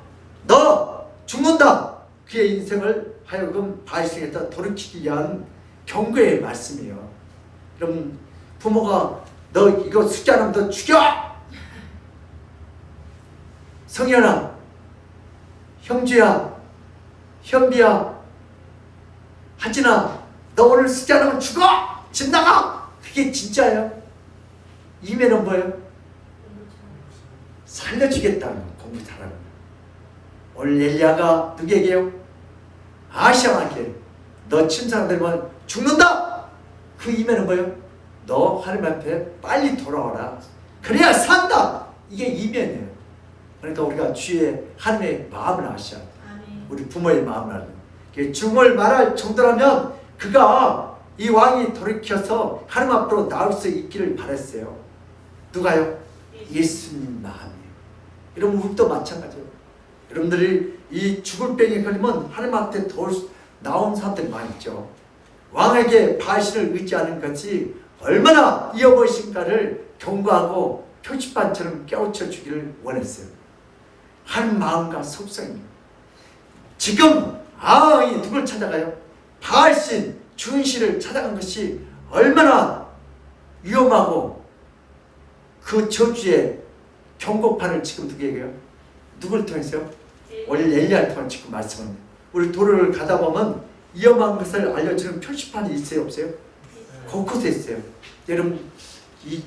너 죽는다. 그의 인생을 하여금 바알신에다 돌이키기 위한 경고의 말씀이에요. 그럼 부모가 너 이거 숙제 안 하면 너 죽여! 성현아, 형주야, 현비야, 하진아, 너 오늘 숙제 안 하면 죽어! 집 나가! 그게 진짜예요. 이면은 뭐예요? 살려주겠다는 거, 공부 잘하는 거. 오늘 엘리야가 누구에게요? 아시아에게 너 침상되면 죽는다! 그 이면은 뭐예요? 너 하나님 앞에 빨리 돌아와라. 그래야 산다! 이게 이면이에요. 그러니까 우리가 주의 하나님의 마음을 아셔야 돼. 아멘. 우리 부모의 마음을 알아야 돼. 죽음을 말할 정도라면 그가 이 왕이 돌이켜서 하나님 앞으로 나올 수 있기를 바랬어요. 누가요? 예수님 마음이에요. 여러분 우리도 마찬가지예요. 여러분들이 이 죽을 병에 걸리면 하나님 앞에 나온 사람들이 많이 있죠. 왕에게 바신을 의지하는 것이 얼마나 이어보신가를 경고하고 표지판처럼 깨우쳐 주기를 원했어요. 한 마음과 속성입니다. 지금 아왕이 누굴 찾아가요? 바신 주인씨를 찾아간 것이 얼마나 위험하고 그 저주의 경고판을 지금 누구에게요? 누굴 통해서요? 오늘 엘리야를 통해 지금 말씀합니다. 우리 도로를 가다 보면 위험한 것을 알려주는 표시판이 있어요, 없어요? 곳곳에 있어요. 여러분 이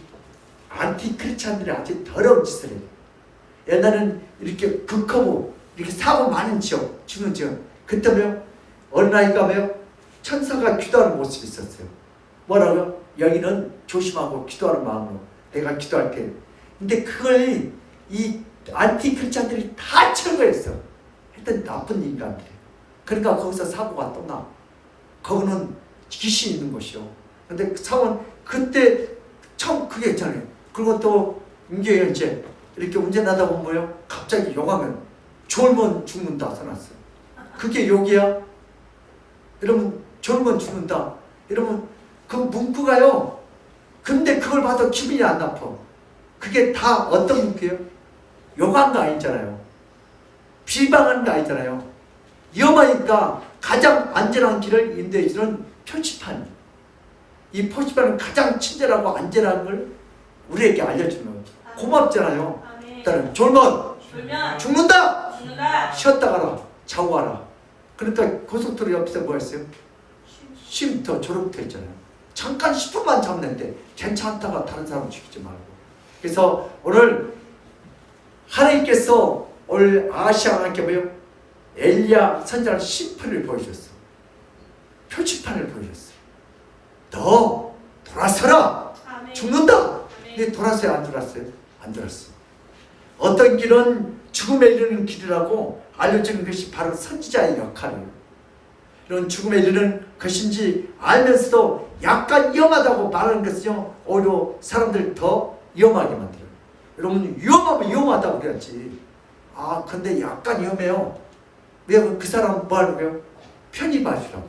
안티크리스찬들이 아주 더러운 짓을 해요. 옛날에는 이렇게 극하고 이렇게 사고 많은 지역, 죽는 지역. 그때면 어느 나이 가면 천사가 기도하는 모습이 있었어요. 뭐라고요? 여기는 조심하고 기도하는 마음으로 내가 기도할게. 근데 그걸 이 안티크리스찬들이 다 철거했어. 하여튼 나쁜 인간들이에요. 그러니까 거기서 사고가 또 나. 거기는 귀신이 있는 곳이요. 근데 사고는 그때 처음 그게 있잖아요. 그리고 또 인교에 이제 이렇게 운전하다 보면 뭐요? 갑자기 욕하면 졸면 죽는다 써놨어요. 그게 욕이야? 여러분 졸면 죽는다. 여러분 그 문구가요. 근데 그걸 봐도 기분이 안 나빠. 그게 다 어떤 문구예요? 욕한 거 아니잖아요. 비방한 거 아니잖아요. 위험하니까 가장 안전한 길을 인도해주는 표지판. 이 표지판은 가장 친절하고 안전한 걸 우리에게 알려주는 거예요. 고맙잖아요. 일단은 졸면 죽는다. 쉬었다 가라. 자고 가라. 그러니까 고속도로 옆에서 뭐 했어요? 쉼터 졸업터 있잖아요. 잠깐 10분만 잡는데 괜찮다가 다른 사람 죽이지 말고. 그래서 오늘 하나님께서 오늘 아시아 하나님께 뭐요? 엘리야 선지자는 심판을 보여줬어. 표지판을 보여줬어. 너 돌아서라. 죽는다. 근데 돌아서요? 안 돌았어요? 안 돌았어. 어떤 길은 죽음에 이르는 길이라고 알려주는 것이 바로 선지자의 역할이에요. 이런 죽음에 이르는 것인지 알면서도 약간 위험하다고 말하는 것은요, 오히려 사람들 더 위험하게 만들어요. 여러분 위험하면 위험하다고 그랬지. 아 근데 약간 위험해요. 왜 그 사람 뭐 하는 거예요? 편히 봐주라고.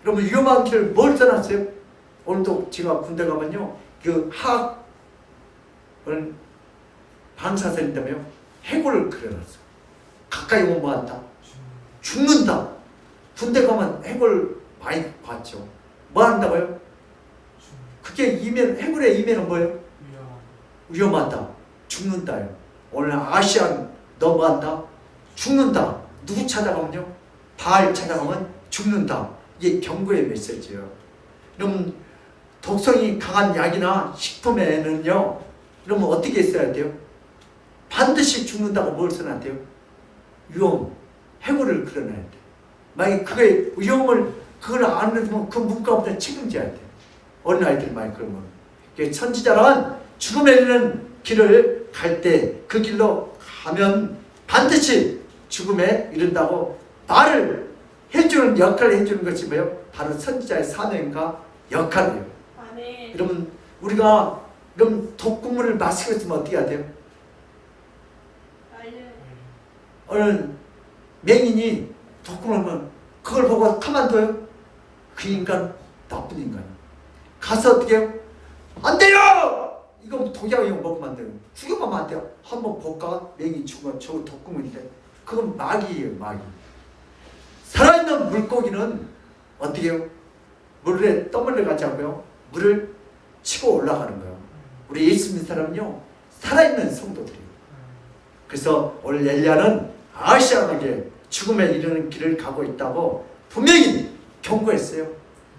여러분 위험한 길을 뭘 써놨어요? 오늘도 제가 군대 가면요, 그 방사선인데요, 해골을 그려놨어. 가까이 오면 뭐 한다? 죽는다. 군대 가면 해골 많이 봤죠. 뭐 한다고요? 그게 해골의 이면은 뭐예요? 위험하다. 죽는다요. 오늘 아시안 너 뭐 한다? 죽는다. 누구 찾아가면요? 바알 찾아가면 죽는다. 이게 경고의 메시지예요. 여러분 독성이 강한 약이나 식품에는요, 그러면 어떻게 써야 돼요? 반드시 죽는다고 뭘 써놔야 돼요? 위험, 해골을 그려놔야 돼요. 만약에 그게 위험을 그걸 안 해주면 그 문과부터 책임져야 돼요. 어린 아이들이 많이 그러면. 선지자는 죽음에 이르는 길을 갈 때 그 길로 가면 반드시 죽음에 이른다고 말을 해주는 역할을 해주는 것이 뭐예요? 바로 선지자의 사명과 역할이에요. 아멘. 여러분 우리가 그럼 독극물을 마시고 있으면 어떻게 해야 돼요? 어느 맹인이 독극물을 먹으면 그걸 보고 가만둬요? 그 인간 나쁜 인간이에요. 가서 어떻게 해요? 안 돼요! 이거 독약이고 먹으면 안 돼요. 죽여가면 안 돼요. 한번 볼까? 맹인 죽으면 저거 독극물인데 그건 마귀예요. 마귀. 살아있는 물고기는 어떻게 해요? 물에 떠물려 가지 않고요, 물을 치고 올라가는 거예요. 우리 예수 믿는 사람은요, 살아있는 성도들이에요. 그래서 오늘 엘리야는 아시아에게 죽음에 이르는 길을 가고 있다고 분명히 경고했어요.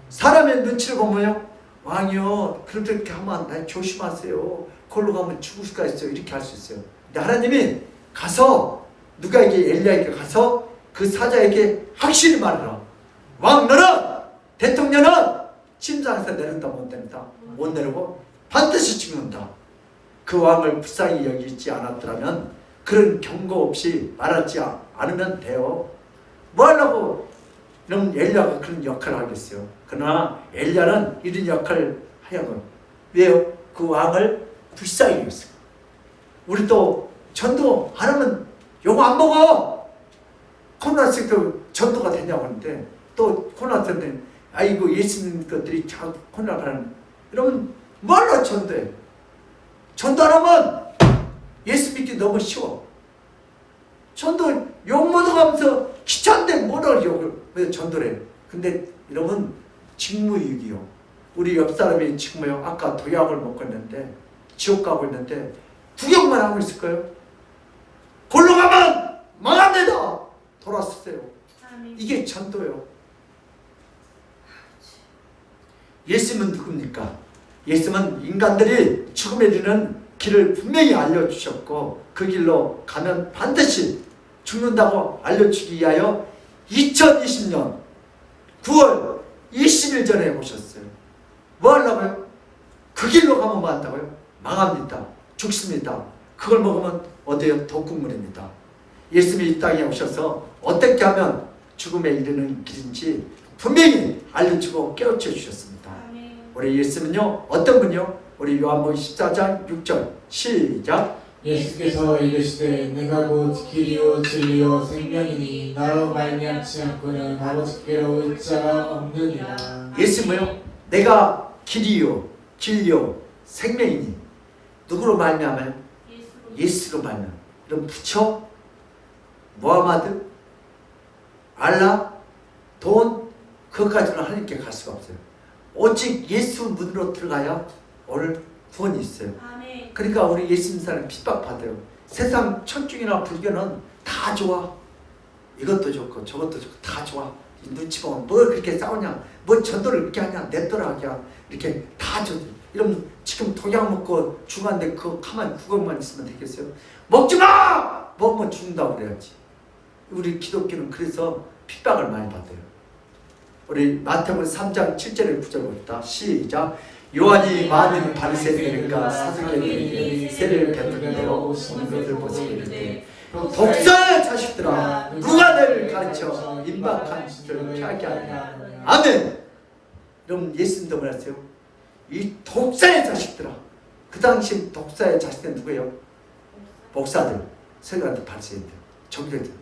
사람의 눈치를 보면요, 왕이요 그렇게 하면 안 돼. 조심하세요. 그걸로 가면 죽을 수가 있어요. 이렇게 할 수 있어요. 근데 하나님이 가서 누가에게, 엘리야에게 가서 그 사자에게 확실히 말해라. 왕 너는, 대통령은 침상에서 내린다 못 내린다? 못 내리고 반드시 죽는다. 그 왕을 불쌍히 여기지 않았더라면 그런 경고 없이 말하지 않으면 돼요. 뭐 하려고 이런 엘리야가 그런 역할을 하겠어요. 그러나 엘리야는 이런 역할을 하여금 왜요? 그 왕을 불쌍히 여겼어요. 우리도 전도 안 하면 요거 안 먹어. 코로나 때도 전도가 되냐고 하는데 또 코로나 때는 아이고 예수 믿는 것들이 자 코로나 가는 이러면 뭘로 전도해? 전도 안 하면 예수 믿기 너무 쉬워. 전도 욕 먹어가면서 귀찮은데 뭐라고 욕을 왜 전도를 해? 근데 이러면 직무유기요. 우리 옆 사람이 지금 뭐요? 아까 도약을 먹고 있는데 지옥 가고 있는데 구경만 하고 있을 거예요. 골로 가면 망합니다. 돌아서세요. 이게 전도요. 예수님은 누굽니까? 예수님은 인간들이 죽음에 이르는 길을 분명히 알려주셨고 그 길로 가면 반드시 죽는다고 알려주기 위하여 2020년 9월 20일 전에 오셨어요. 뭐 하려고요? 그 길로 가면 뭐 한다고요? 망합니다. 죽습니다. 그걸 먹으면 어디요? 독국물입니다. 예수님이 이 땅에 오셔서 어떻게 하면 죽음에 이르는 길인지 분명히 알려주고 깨우쳐 주셨습니다. 우리 예수님은요 어떤 분이요? 우리 요한복음 14장 6절 시작. 예수께서 이르시되 내가 곧 길이요 진리요 생명이니 나로 말미암지 않고는 아버지께로 올 자가 없느니라. 예수님은요 내가 길이요 진리요 생명이니 누구로 말미암아요? 예수로 말미암아요. 그럼 부처, 무하마드, 알라, 돈 그것까지는 하나님께 갈 수가 없어요. 오직 예수 문으로 들어가야 오늘 구원이 있어요. 아멘. 그러니까 우리 예수 믿는 사람 핍박받아요. 세상 천중이나 불교는 다 좋아. 이것도 좋고 저것도 좋고 다 좋아. 눈치 보면 뭘 그렇게 싸우냐, 뭐 전도를 그렇게 하냐, 냅둬라 그냥 이렇게 다 좋아. 이러면 지금 독약 먹고 죽었는데 그거 가만히 그것만 있으면 되겠어요? 먹지 마! 먹으면 죽는다고 그래야지. 우리 기독교는 그래서 핍박을 많이 받아요. 우리 마태복음 3장 7절에 9절 봅니다. 시작. 요한이 많은 바리새인들과 사두개인들에게 세례를 베푸는대로 오는 것을 보시는데 독사의 자식들아 누가 너를 가르쳐 임박한 짓을 피하게 하느냐. 아멘. 여러분 예수님도 뭐랬어요? 이 독사의 자식들아. 그 당시 독사의 자식들은 누구예요? 목사들, 서기관들, 바리새인들, 정교들.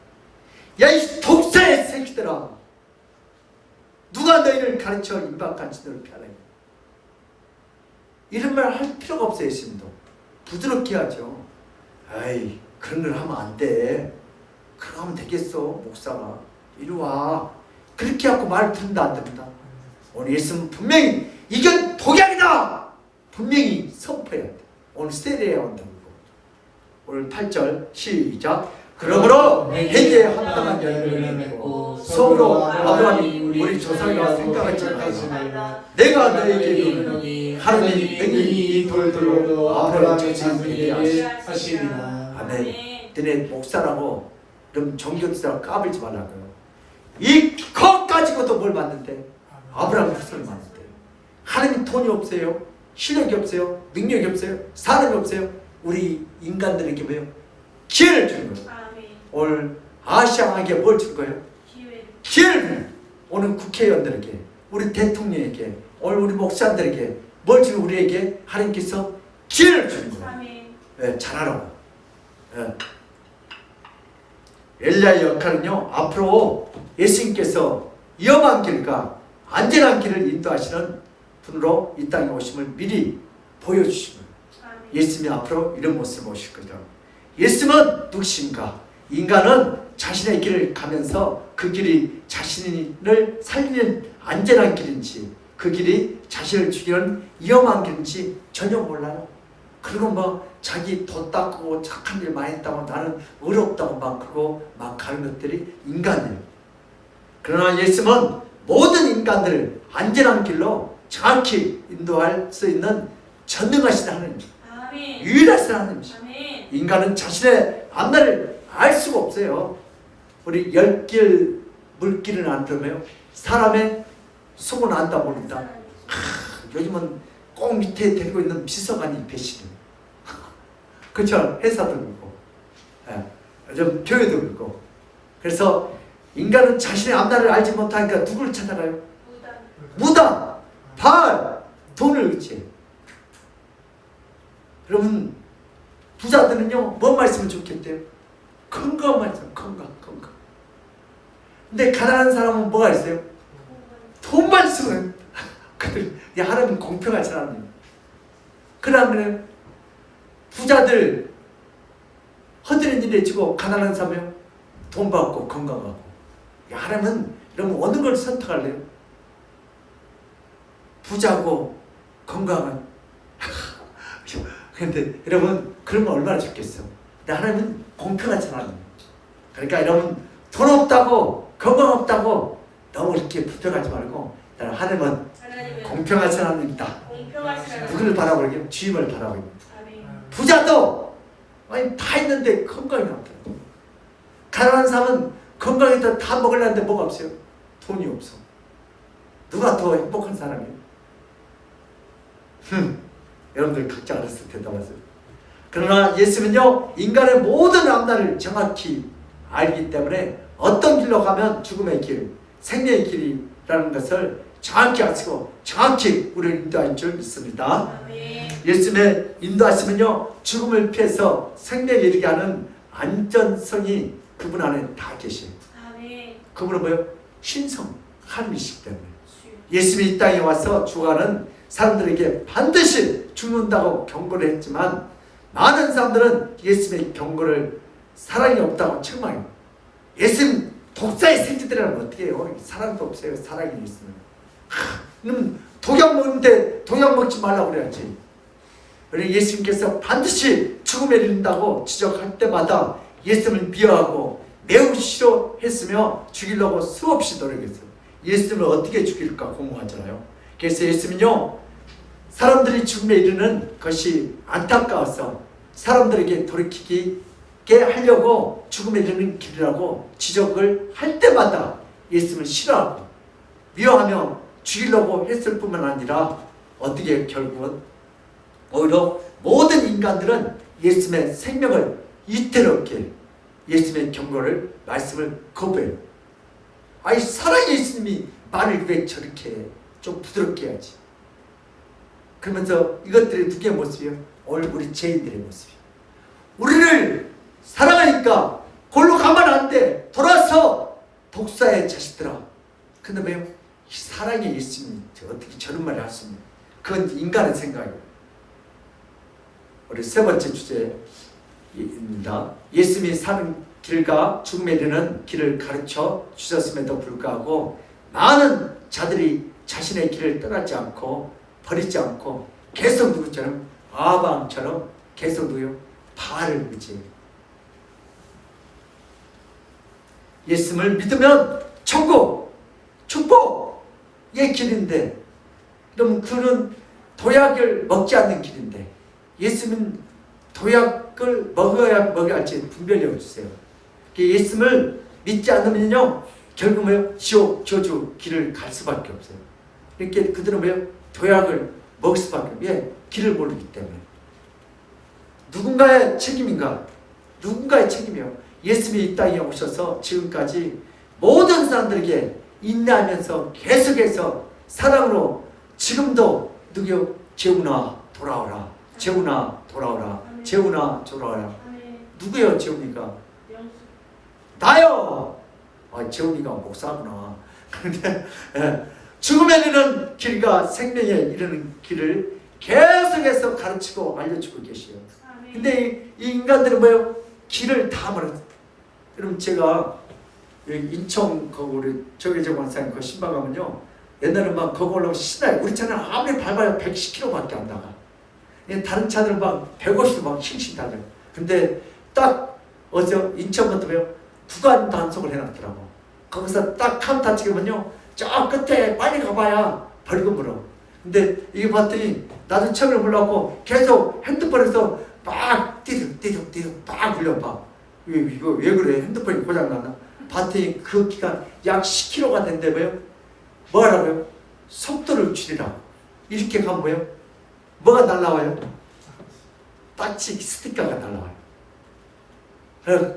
야 이 독사의 새끼들아 누가 너희를 가르쳐 임박한 짓을 피하느냐. 이런 말 할 필요가 없어요. 예수님도 부드럽게 하죠. 아이 그런 걸 하면 안 돼. 그럼 하면 되겠어. 목사가 이리 와. 그렇게 하고 말 듣는다 안 듣는다. 오늘 예수님은 분명히 이건 독약이다. 분명히 선포해야 돼. 오늘 세례해야 한다고. 오늘 8절 시작. 그러므로 회개에 합당한 열매를 맺고 속으로 아브라함이 우리 조상과 생각하지 말라. 내가 너에게 이르노니 하나님 능히 이 돌들로 아브라함의 자손에게 하시리라. 아멘. 너네 목사라고 그럼 종교지라고 까불지 말라고요. 이것 가지고도 뭘 받는데? 아브라함 후손을 받는데. 하나님 돈이 없어요. 실력이 없어요. 능력이 없어요. 사람이 없어요. 우리 인간들에게 뭐예요? 기회를 주는 거예요. 오늘 아시아에게 뭘 줄 거예요? 기회를. 오늘 국회의원들에게, 우리 대통령에게, 오늘 우리 목사들에게 뭘 주는 우리에게 하나님께서 기회를 주는 거예요. 네, 잘하라고. 네. 엘리야의 역할은요 앞으로 예수님께서 위험한 길과 안전한 길을 인도하시는 분으로 이 땅에 오심을 미리 보여주신 거예요. 예수님이 앞으로 이런 모습을 보실 거죠. 예수님은 누구신가? 인간은 자신의 길을 가면서 그 길이 자신을 살리는 안전한 길인지 그 길이 자신을 죽이는 위험한 길인지 전혀 몰라요. 그리고 뭐 자기 돈 닦고 착한 일 많이 했다고 나는 어렵다고 막 그러고 막 가는 것들이 인간이에요. 그러나 예수님은 모든 인간들을 안전한 길로 정확히 인도할 수 있는 전능하신 하나님, 유일하신 하나님이시죠. 인간은 자신의 앞날을 알 수가 없어요. 우리 10길 물길은 안 들으면 사람의 속은 안다 모른다. 요즘은 꼭 밑에 데리고 있는 비서관이 배신해요. 그렇죠? 회사도 그렇고. 좀 교회도 그렇고. 그래서 인간은 자신의 앞날을 알지 못하니까 누구를 찾아가요? 무당, 바알, 돈을 의지해요. 여러분 부자들은요 뭐만 있으면 좋겠대요? 건강만 있으면 건강. 근데 가난한 사람은 뭐가 있어요? 돈만 있으면 그들 하나님 공평하지 않아요. 그러면 부자들 허드렛 일에 지고 가난한 사람이요 돈 받고 건강하고. 하나님은 여러분 어느 걸 선택할래요? 부자고 건강한. 근데 여러분 그러면 얼마나 좋겠어. 근데 하나님은 공평하지 않아요. 그러니까 여러분 돈 없다고 건강 없다고 너무 이렇게 불평하지 말고 하나님은 공평하지 않습니다. 누구를 바라보게요? 주님을 바라보게요. 부자도 아니 다 있는데 건강이 없더라고. 가난한 사람은 건강이 다 먹으려는데 뭐가 없어요? 돈이 없어. 누가 더 행복한 사람이에요? 여러분들 각자 알아서 대답하세요. 그러나 예수는요 인간의 모든 앞날을 정확히 알기 때문에 어떤 길로 가면 죽음의 길, 생명의 길이라는 것을 정확히 아시고 정확히 우리를 인도할 줄 믿습니다. 예수님의 인도하심은요 죽음을 피해서 생명에 이르게 하는 안전성이 그분 안에 다 계셔요. 그분은 뭐예요? 신성, 하나님이시기 때문에 예수님이 이 땅에 와서 죽어가는 사람들에게 반드시 죽는다고 경고를 했지만 많은 사람들은 예수님의 경고를 사랑이 없다고 책망해요. 예수님 독사의 생쥐들이라면 어떻게 해요? 사랑도 없어요. 사랑이 있으면. 그럼 독약 먹는데 독약 먹지 말라고 그래야지. 그래서 예수님께서 반드시 죽음에 이른다고 지적할 때마다 예수님을 미워하고 매우 싫어했으며 죽이려고 수없이 노력했어요. 예수님을 어떻게 죽일까 공부하잖아요. 그래서 예수님은요 사람들이 죽음에 이르는 것이 안타까워서 사람들에게 돌이키게 하려고 죽음에 이르는 길이라고 지적을 할 때마다 예수님을 싫어하고 미워하며 죽이려고 했을 뿐만 아니라 어떻게 결국은 오히려 모든 인간들은 예수님의 생명을 위태롭게 예수님의 경고를 말씀을 거부해요. 아니 사랑의 예수님이 말을 왜 저렇게 해? 좀 부드럽게 해야지. 그러면서 이것들이 누구의 모습이에요? 오늘 우리 죄인들의 모습이에요. 우리를 사랑하니까 골로 가면 안 돼. 돌아서 독사의 자식들아. 근데 왜요? 사랑의 예수님이 어떻게 저런 말을 할 수 있냐. 그건 인간의 생각이에요. 우리 세 번째 주제입니다. 예수님이 사는 길과 죽음에 이르는 길을 가르쳐 주셨음에도 불구하고 많은 자들이 자신의 길을 떠나지 않고 버리지 않고 계속 누구처럼 아방처럼 계속 누구요? 바알을 의지해요. 예수님을 믿으면 천국, 축복의 길인데 그럼 그는 도약을 먹지 않는 길인데 예수님은 도약을 먹어야 할지 분별력을 주세요. 예수님을 믿지 않으면요 결국 뭐예요? 지옥, 저주 길을 갈 수밖에 없어요. 이렇게 그들은 뭐예요? 도약을 먹을 수밖에 없어요. 왜? 길을 모르기 때문에. 누군가의 책임인가? 누군가의 책임이요. 예수님이 이 땅에 오셔서 지금까지 모든 사람들에게 인내하면서 계속해서 사랑으로 지금도 누구요? 재훈아 돌아오라. 재훈아 돌아오라. 재훈아 돌아오라. 누구요? 재훈이가? 나요. 아, 재훈이가 목사구나. 그런데 죽음에 이르는 길과 생명에 이르는 길을 계속해서 가르치고 알려주고 계시요. 근데 이 인간들은 뭐예요? 길을 다 멀었어요. 여러분 제가 인천 거기 저기 원사님 그 신방 가면요 옛날에 막 거기 올라오면 신나요. 우리 차는 아무리 밟아야 110km밖에 안 나가. 다른 차들은 막 150km 막 싱싱 달려. 근데 딱 어제 인천부터 뭐요? 구간 단속을 해놨더라고. 거기서 딱 카운터 찍으면요 저 끝에 빨리 가봐야 벌금으로. 근데 이게 봤더니 나도 처음에 몰랐고 계속 핸드폰에서 막 띠득 막 굴려봐. 이거 왜 그래? 핸드폰이 고장났나? 봤더니 그 기간 약 10km가 된대 뭐요? 뭐 하라고요? 속도를 줄이라고. 이렇게 가면 뭐요? 뭐가 날라와요? 딱지 스티커가 날라와요.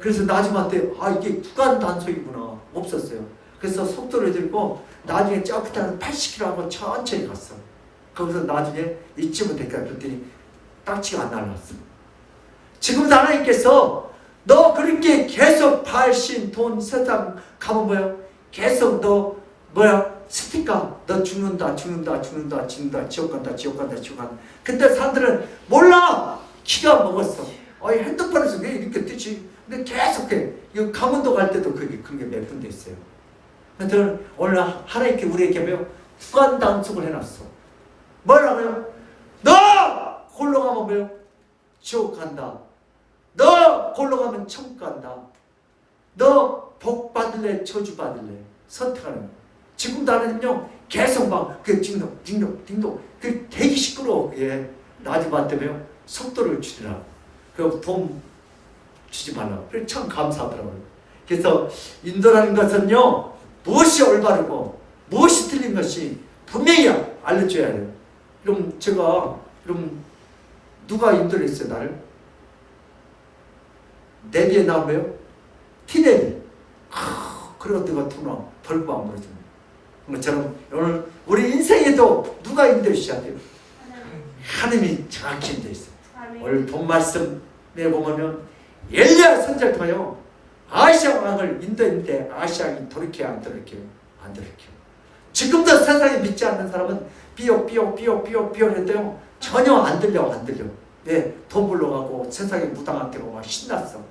그래서 나중한테 이게 구간 단속이구나 없었어요. 그래서 속도를 들고 나중에 점프타는 80km 하고 천천히 갔어. 거기서 나중에 이쯤은 될까 그랬더니 딱지가 안 날라왔어. 지금도 하나님께서 너 그렇게 계속 발신 돈 세상 가면 뭐야? 계속 너 뭐야? 스티커 너 죽는다 지옥 간다 지옥 간다. 근데 사람들은 몰라. 기가 먹었어. 핸드폰에서 왜 이렇게 뜨지? 근데 계속해. 이 강원도 갈 때도 그런 게 몇 군데 있어요. 근데 오늘 하나님께 우리에게 뭐요? 구간 단속을 해놨어. 뭐라고요? 너 홀로 가면 뭐요? 지옥 간다. 너 홀로 가면 천국 간다. 너 복 받을래 저주 받을래 선택하는 거. 지금도 하나님요 계속 막그 딩동 그 되게 시끄러워. 나중에 때문에 속도를 줄이라고. 그 돈 주지 말라고. 그래 참 감사하더라고요. 그래서 인도라는 것은요 무엇이 올바르고 무엇이 틀린 것이 분명히 알려줘야 돼요. 그럼 누가 인도를 했어요 나를? 내비에 나오면 티네비. 그래서 내가 돈을 벌고 안 벌어주는 것처럼 오늘 우리 인생에도 누가 인도해 주셔야 돼요? 하나님이 정확히 인도해 있어요. 오늘 본 말씀에 보면 엘리야 선지자를 통하여 아시아 왕을 인도했는데 아시아 왕이 돌이켜요 안 돌이켜요? 안 돌이켜요. 지금도 세상에 믿지 않는 사람은 삐옥 했대요. 전혀 안 들려. 돈 벌러 가고 세상에 무당한테 막 신났어.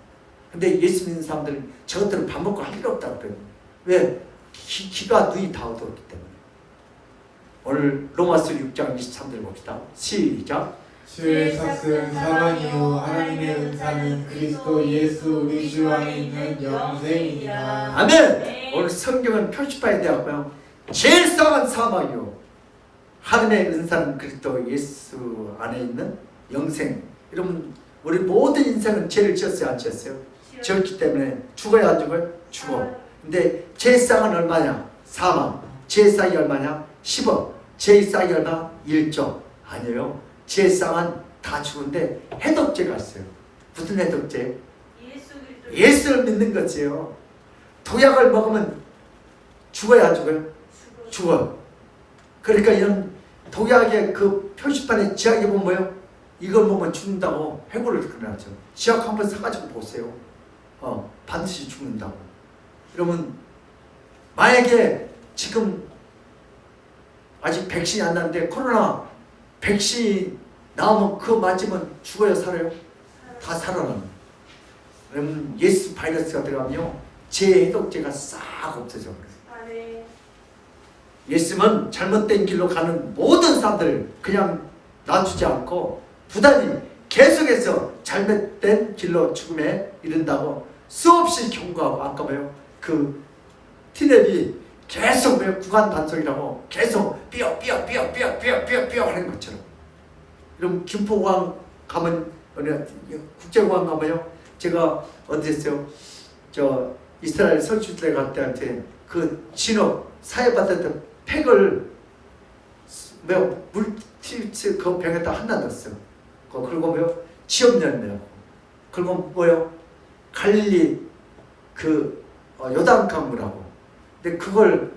근데 예수 믿는 사람들은 저것들은 밥 먹고 할 일 없다고 그래요. 왜? 기가 눈이 다 어두웠기 때문에. 오늘 로마서 6장 23절 봅시다. 시작. 주의 삭은 사랑이요 하나님의 은사는 그리스도 예수 우리 주 안에 있는 영생이니라. 아멘. 오늘 성경은 표시파에 대하고요. 제일 쌍한 사망이요 하나님의 은사는 그리스도 예수 안에 있는 영생. 여러분 우리 모든 인생은 죄를 지었어요 안 지었어요? 지었기 때문에 죽어야 안 죽어요? 죽어. 근데 죄의 쌍은 얼마냐? 사망. 죄의 쌍이 얼마냐? 10억. 죄의 쌍이 얼마? 1조. 아니에요. 죄의 쌍은 다 죽은데 해독죄가 있어요. 무슨 해독죄? 예수를 믿는 것이에요. 독약을 먹으면 죽어야 안 죽어요? 죽어. 그러니까 이런 독약의 그 표시판에 지약에 보면 뭐예요? 이걸 먹으면 죽는다고 해고를 그려놨죠. 지약 한번 사가지고 보세요. 반드시 죽는다고. 여러분 만약에 지금 아직 백신이 안 나는데 코로나 백신 나오면 그거 맞으면 죽어요 살아요? 다 살아나요. 여러분 예수 바이러스가 들어가면요 제 해독제가 싹 없어져 버려요. 예수는 잘못된 길로 가는 모든 사람들을 그냥 놔두지 않고 부단히 계속해서 잘못된 길로 죽음에 이른다고 수없이 경고하고 아까 뭐요? 그 티넷이 계속 뭐요? 구간 단속이라고 계속 삐어 하는 것처럼. 그럼 김포공항 가면 국제공항 가면요 제가 어디 했어요? 저 이스라엘 선수들에 갈 때한테 그 진업 사회받았던 팩을 물티츠 그 병에다 하나 넣었어요. 그리고 뭐요? 취업 열매하고 그리고 뭐요? 갈릴리 그 요단강물하고. 근데 그걸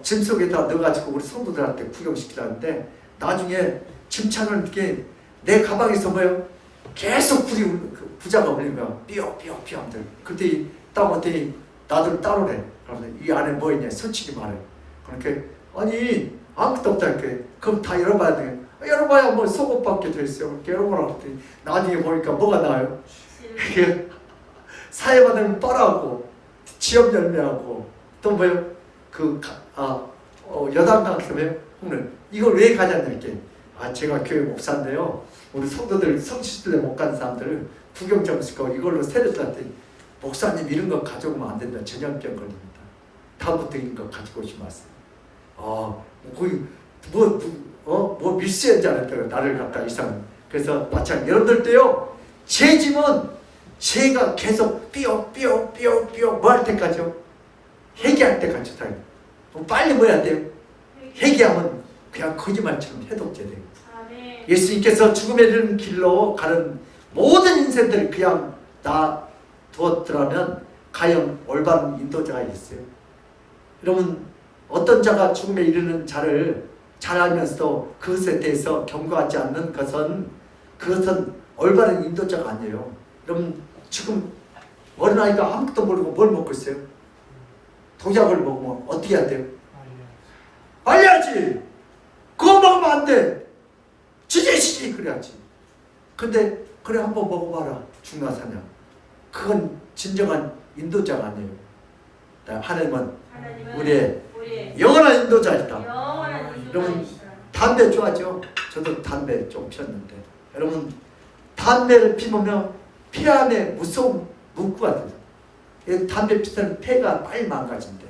짐 속에다 넣어가지고 우리 성도들한테 구경시키라는데 나중에 짐차는 게 내 가방에서 뭐요? 계속 그 부자가 울리는 거야. 삐어 하면서. 그때 딱 어떻게 나들 따로래. 그러면 이 안에 뭐 있냐? 솔직히 말해. 그러니까 아니 아무것도 없다 이렇게. 그럼 다 열어봐야 돼. 열어봐야 뭐 속옷밖에 더 있어요. 그렇게 열어보라 그랬더니 나중에 보니까 뭐가 나와요? 사회받으면 빨아하고 취업 열매하고 또 뭐요? 여당강 때문에 오늘 이걸 왜 가졌냐 이렇게. 제가 교회 목사인데요. 우리 성도들 성취들에 못 간 사람들을 구경 좀 시켜 이걸로 세례했더니 목사님 이런 거 가져오면 안 된다. 전염병 걸립니다. 다음부터 이런 거 가지고 오지 마세요. 거의 뭐 밀수한 줄 알았더라고요. 나를 갖다 이상. 그래서 마찬가지 여러분들도요. 제 짐은 제가 계속 삐어 뭐 할 때까지요? 회개할 때까지 다 빨리 뭐 해야 돼요? 회개하면 그냥 거짓말처럼 해독제 돼요. 예수님께서 죽음에 이르는 길로 가는 모든 인생들을 그냥 다 두었더라면 과연 올바른 인도자가 있어요? 여러분, 어떤 자가 죽음에 이르는 자를 잘 알면서도 그것에 대해서 경고하지 않는 그것은 올바른 인도자가 아니에요. 여러분, 지금 어린아이가 아무것도 모르고 뭘 먹고 있어요? 독약을 먹으면 어떻게 해야 돼요? 알려야지. 그거 먹으면 안 돼. 지지시지 그래야지. 근데 그래 한번 먹어봐라. 죽나 사냐. 그건 진정한 인도자가 아니에요. 하나님은 우리의 영원한 인도자이다. 여러분, 담배 좋아하죠? 저도 담배 좀 피웠는데, 여러분, 담배를 피우면 폐 안에 무서운 문구가 돼요. 담배 피우면 폐가 빨리 망가진대.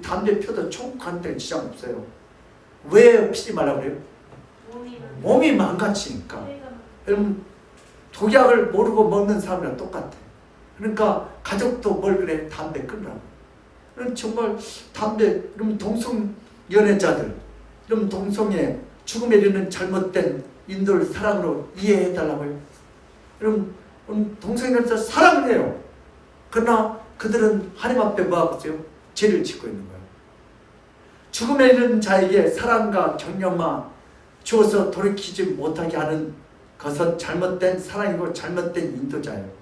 담배 피워도 총간대 지장 없어요. 왜 피지 말라고 그래요? 몸이 망가지니까. 여러분, 독약을 모르고 먹는 사람이랑 똑같아. 그러니까 가족도 뭘 그래? 담배 끊으라고. 정말 담배, 여러분, 동성연애자들, 여러분, 동성애 죽음에 이르는 잘못된 인도를 사랑으로 이해해달라고요. 여러분, 동성연애자 사랑을 해요. 그러나 그들은 하나님 앞에 뭐하고 있어요? 죄를 짓고 있는 거예요. 죽음에 이르는 자에게 사랑과 격려만 주어서 돌이키지 못하게 하는 것은 잘못된 사랑이고 잘못된 인도자예요.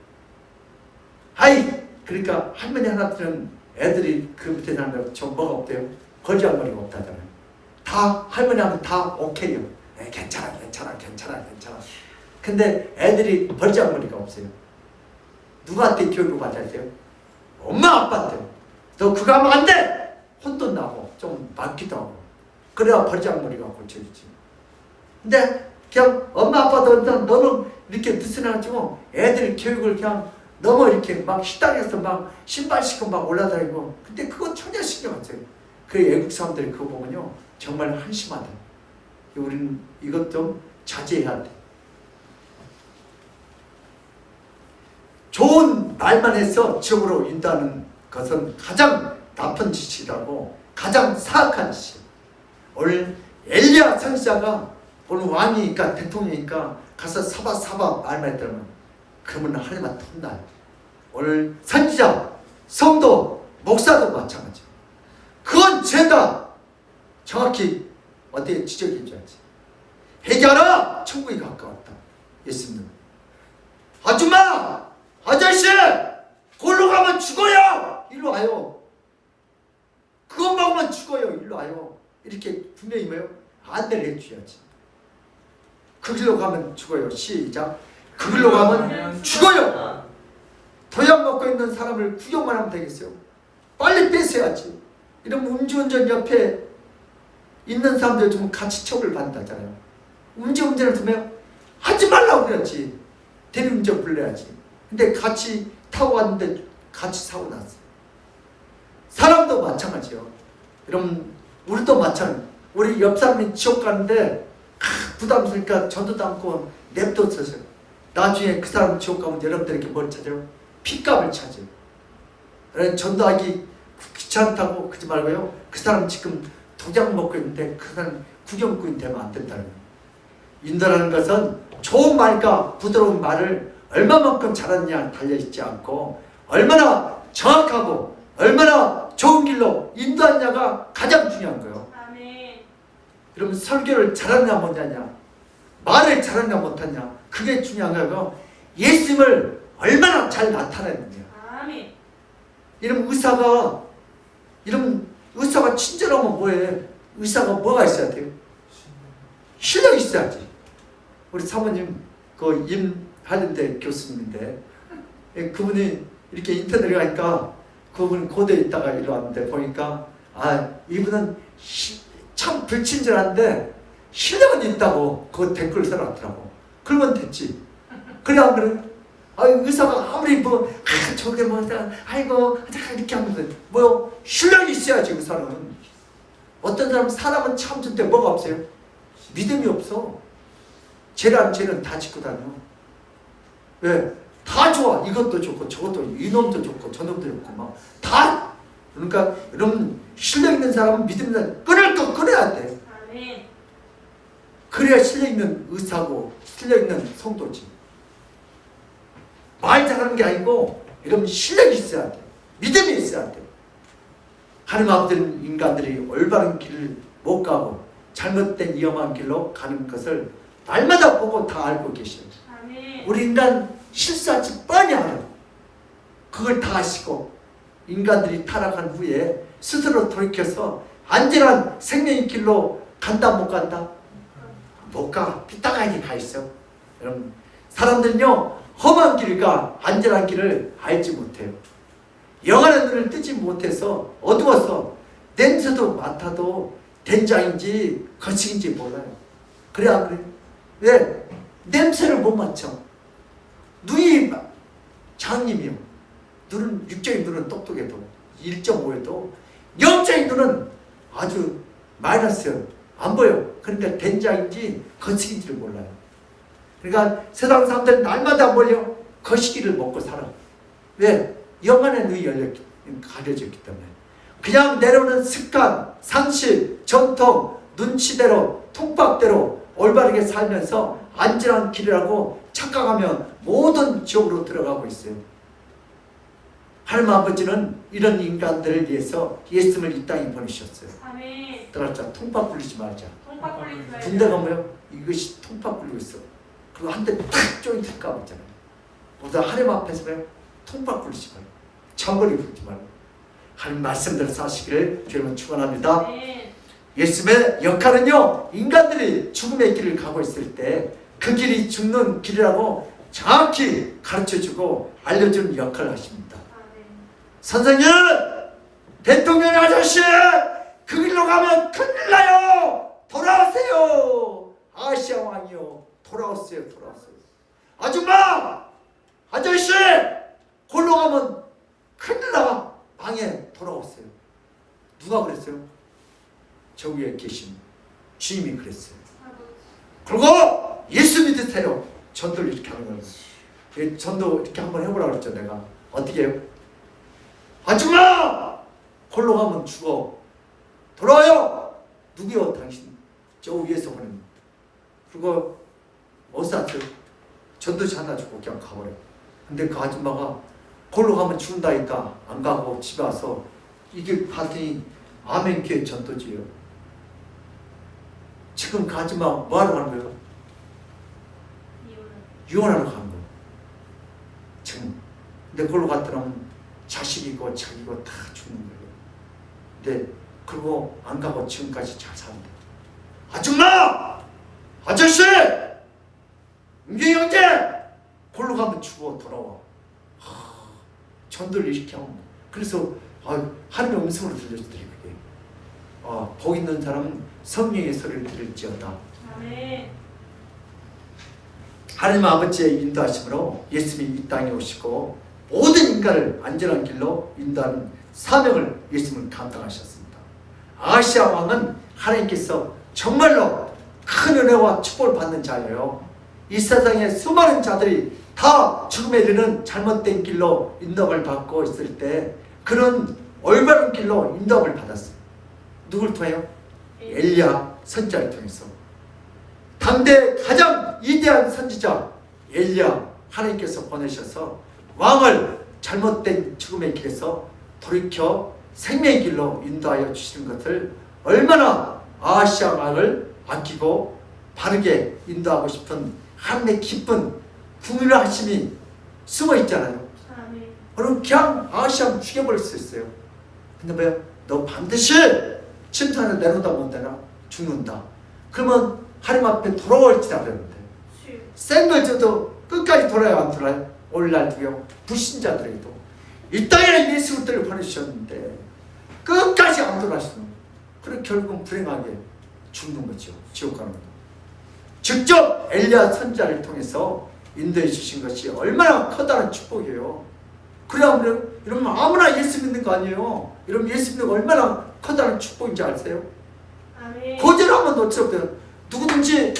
그러니까 할머니 하나들은 애들이 그 밑에 사는 저 뭐가 없대요? 거지할머니가 없다잖아요. 다 할머니 하면 다 오케이요. 괜찮아. 근데 애들이 벌지할머니가 없어요. 누구한테 교육을 받아야 돼요? 엄마 아빠한테. 너 그거 하면 안 돼! 혼돈 나고 좀 맞기도 하고. 그래야 벌지할머니가 고쳐지지. 근데 그냥 엄마 아빠도 너는 이렇게 느슨해가지고 애들 교육을 그냥 너무 이렇게 막 식당에서 막 신발 신고 막 올라다니고. 근데 그거 전혀 신경 안 써요. 그 외국 사람들이 그거 보면요 정말 한심하다. 우리는 이것 좀 자제해야 돼. 좋은 말만 해서 지옥으로 인도하는 것은 가장 나쁜 짓이라고, 가장 사악한 짓이에요. 오늘 엘리야 선지자가 오늘 왕이니까 대통령이니까 가서 사바 말만 했다면 그러면 하나님한테 혼나요. 오늘 선지자, 성도, 목사도 마찬가지예요. 그건 죄다. 정확히 어떻게 지적해 줘야지. 회개하라! 천국이 가까웠다. 예수님. 아줌마! 아저씨! 골로 가면 죽어요! 일로 와요. 그거 먹으면 죽어요. 일로 와요. 이렇게 분명히 뭐예요? 안내를 해줘야지. 그 길로 가면 죽어요. 시작. 그 길로 가면 죽어요. 도약 먹고 있는 사람을 구경만 하면 되겠어요? 빨리 뺏어야지. 이러면 음주운전 옆에 있는 사람들 좀 같이 처벌 받는다잖아요. 음주운전을 두면 하지 말라고 그랬지. 대리운전 불러야지. 근데 같이 타고 왔는데 같이 사고 났어요. 사람도 마찬가지요. 여러분, 우리도 마찬가지. 우리 옆 사람이 지옥 가는데 부담스러우니까 전도도 않고 냅뒀어요. 나중에 그 사람 지옥 가면 여러분들에게 뭘 찾아요? 핏값을 찾아요. 전도하기 귀찮다고 그러지 말고요. 그 사람 지금 독약 먹고 있는데 그 사람 구경꾼이 되면 안 된다는 거예요. 인도라는 것은 좋은 말과 부드러운 말을 얼마만큼 잘하느냐 달려있지 않고 얼마나 정확하고 얼마나 좋은 길로 인도하느냐가 가장 중요한 거예요. 아멘. 여러분, 설교를 잘하느냐 못하냐, 말을 잘하느냐 못하냐, 그게 중요한 거고 예수님을 얼마나 잘 나타내느냐. 아멘. 이러면 의사가 친절하면 뭐해? 의사가 뭐가 있어야 돼요? 실력이 있어야지. 우리 사모님 그 임하는데 교수님인데 그분이 이렇게 인터넷에 가니까 그분은 고대에 있다가 일로 왔는데 보니까 이분은 참 불친절한데 실력은 있다고 그 댓글 써놨더라고. 그러면 됐지. 그래 안 그래? 의사가 아무리 저게 아이고 이렇게 하면 뭐 실력이 있어야지. 의사는 어떤 사람은 참 좋은데 뭐가 없어요? 믿음이 없어. 죄는 다 짓고 다녀. 왜? 다 좋아. 이것도 좋고 저것도, 이놈도 좋고 저놈도 좋고 막 다. 그러니까 여러분, 실력 있는 사람은 믿음 있는 끊을 거 끊어야 돼. 아멘. 그래야 실력 있는 의사고 실력 있는 성도지. 말 잘하는 게 아니고 이런 실력이 있어야 돼요. 믿음이 있어야 돼요. 하나님 아버지는 인간들이 올바른 길을 못 가고 잘못된 위험한 길로 가는 것을 날마다 보고 다 알고 계셔요. 우리 인간 실수하지 뻔히 알아요. 그걸 다 아시고 인간들이 타락한 후에 스스로 돌이켜서 안전한 생명의 길로 간다 못 간다? 못 가. 삐딱하게 가 있어. 여러분, 사람들은요 험한 길과 안전한 길을 알지 못해요. 영안의 눈을 뜨지 못해서 어두워서 냄새도 맡아도 된장인지 거식인지 몰라요. 그래 안 그래? 왜? 냄새를 못 맡죠. 눈이 장님이요. 눈은 육적인 눈은 똑똑해도 1.5에도 영적인 눈은 아주 마이너스요. 안 보여. 그러니까 된장인지 거식인지를 몰라요. 그러니까 세상 사람들 날마다 몰려 거시기를 먹고 살아. 왜? 영안의 눈이 가려졌기 때문에. 그냥 내려오는 습관, 상식, 전통, 눈치대로, 통박대로 올바르게 살면서 안전한 길이라고 착각하면 모든 지옥으로 들어가고 있어요. 하나님 아버지는 이런 인간들을 위해서 예수님을 이 땅에 보내셨어요. 아멘. 따라자, 통박 굴리지 말자. 통박 굴리지 말자. 군대 가면 이것이 통박 굴리고 있어. 그리고 한 대 탁 쪼인트 까봤잖아요. 보다 하나님 앞에서 왜 통박 굴리지 말고 장거리 굴리지 말고 하나님 말씀대로 사시기를 주님은 축원합니다. 아멘. 예수님의 역할은요, 인간들이 죽음의 길을 가고 있을 때 그 길이 죽는 길이라고 정확히 가르쳐주고 알려주는 역할을 하십니다. 아멘. 선생님! 대통령 아저씨! 그 길로 가면 큰일 나요! 돌아오세요! 아시아 왕이요. 돌아오세요. 아줌마! 아저씨! 골로 가면 큰일 나! 방에 돌아오세요. 누가 그랬어요? 저 위에 계신 주님이 그랬어요. 그리고 예수 믿으세요. 전도를 이렇게 하는 거예요. 전도 이렇게 한번 해보라고 그랬죠. 내가 어떻게 해요? 아줌마! 골로 가면 죽어. 돌아와요. 누구요? 당신 저 위에서 보낸. 그리고 어디서 왔어요? 전도지 하나 주고 그냥 가버려. 근데 그 아줌마가 골로 가면 죽는다니까 안 가고 집에 와서 이게 봤더니 아멘교회 전도지예요. 지금 그 아줌마 뭐하러 가는 거예요? 이혼하러 가는 거예요. 지금. 근데 그걸로 갔더니 자식이고 자기고 다 죽는 거예요. 근데 그리고 안 가고 지금까지 잘 사는데. 아줌마! 아저씨! 은경이 형제! 그걸로 가면 죽어 돌아와. 전도를 이렇게 하면. 그래서 하나님의 음성으로 들려주더니 그게. 복 있는 사람은 성령의 소리를 들을지어다. 아멘. 하나님 아버지의 인도하심으로 예수님이 이 땅에 오시고 모든 인간을 안전한 길로 인도하는 사명을 예수님은 감당하셨습니다. 아시아 왕은 하나님께서 정말로 큰 은혜와 축복을 받는 자예요. 이 세상에 수많은 자들이 다 죽음에 이르는 잘못된 길로 인도함을 받고 있을 때 그는 올바른 길로 인도함을 받았어요. 누굴 통해요? 엘리야 선지자를 통해서. 당대 가장 위대한 선지자 엘리야 하나님께서 보내셔서 왕을 잘못된 죽음의 길에서 돌이켜 생명의 길로 인도하여 주시는 것을 얼마나 아시아 왕을 아끼고 바르게 인도하고 싶은 하나님의 기쁜 궁휼하심이 숨어 있잖아요. 아멘. 그럼 그냥 아시아 죽여버릴 수 있어요. 근데 뭐야? 너 반드시 침상에 내놓다 못 되나? 죽는다. 그러면 하나님 앞에 돌아올지 않았는데 센 걸 줘도 끝까지 돌아야 안 돌아요? 오늘날도요. 불신자들에게도 이 땅에 예수 그리스도를 보내주셨는데 끝까지 안 돌아가시는. 그래 결국은 불행하게 죽는 거죠. 지옥 가는 거죠. 직접 엘리야 선지자를 통해서 인도해 주신 것이 얼마나 커다란 축복이에요. 그래야 이러면 아무나 예수 믿는 거 아니에요. 이러면 예수 믿는 거 얼마나 커다란 축복인지 아세요? 아멘. 거절하면 어찌없대요. 누구든지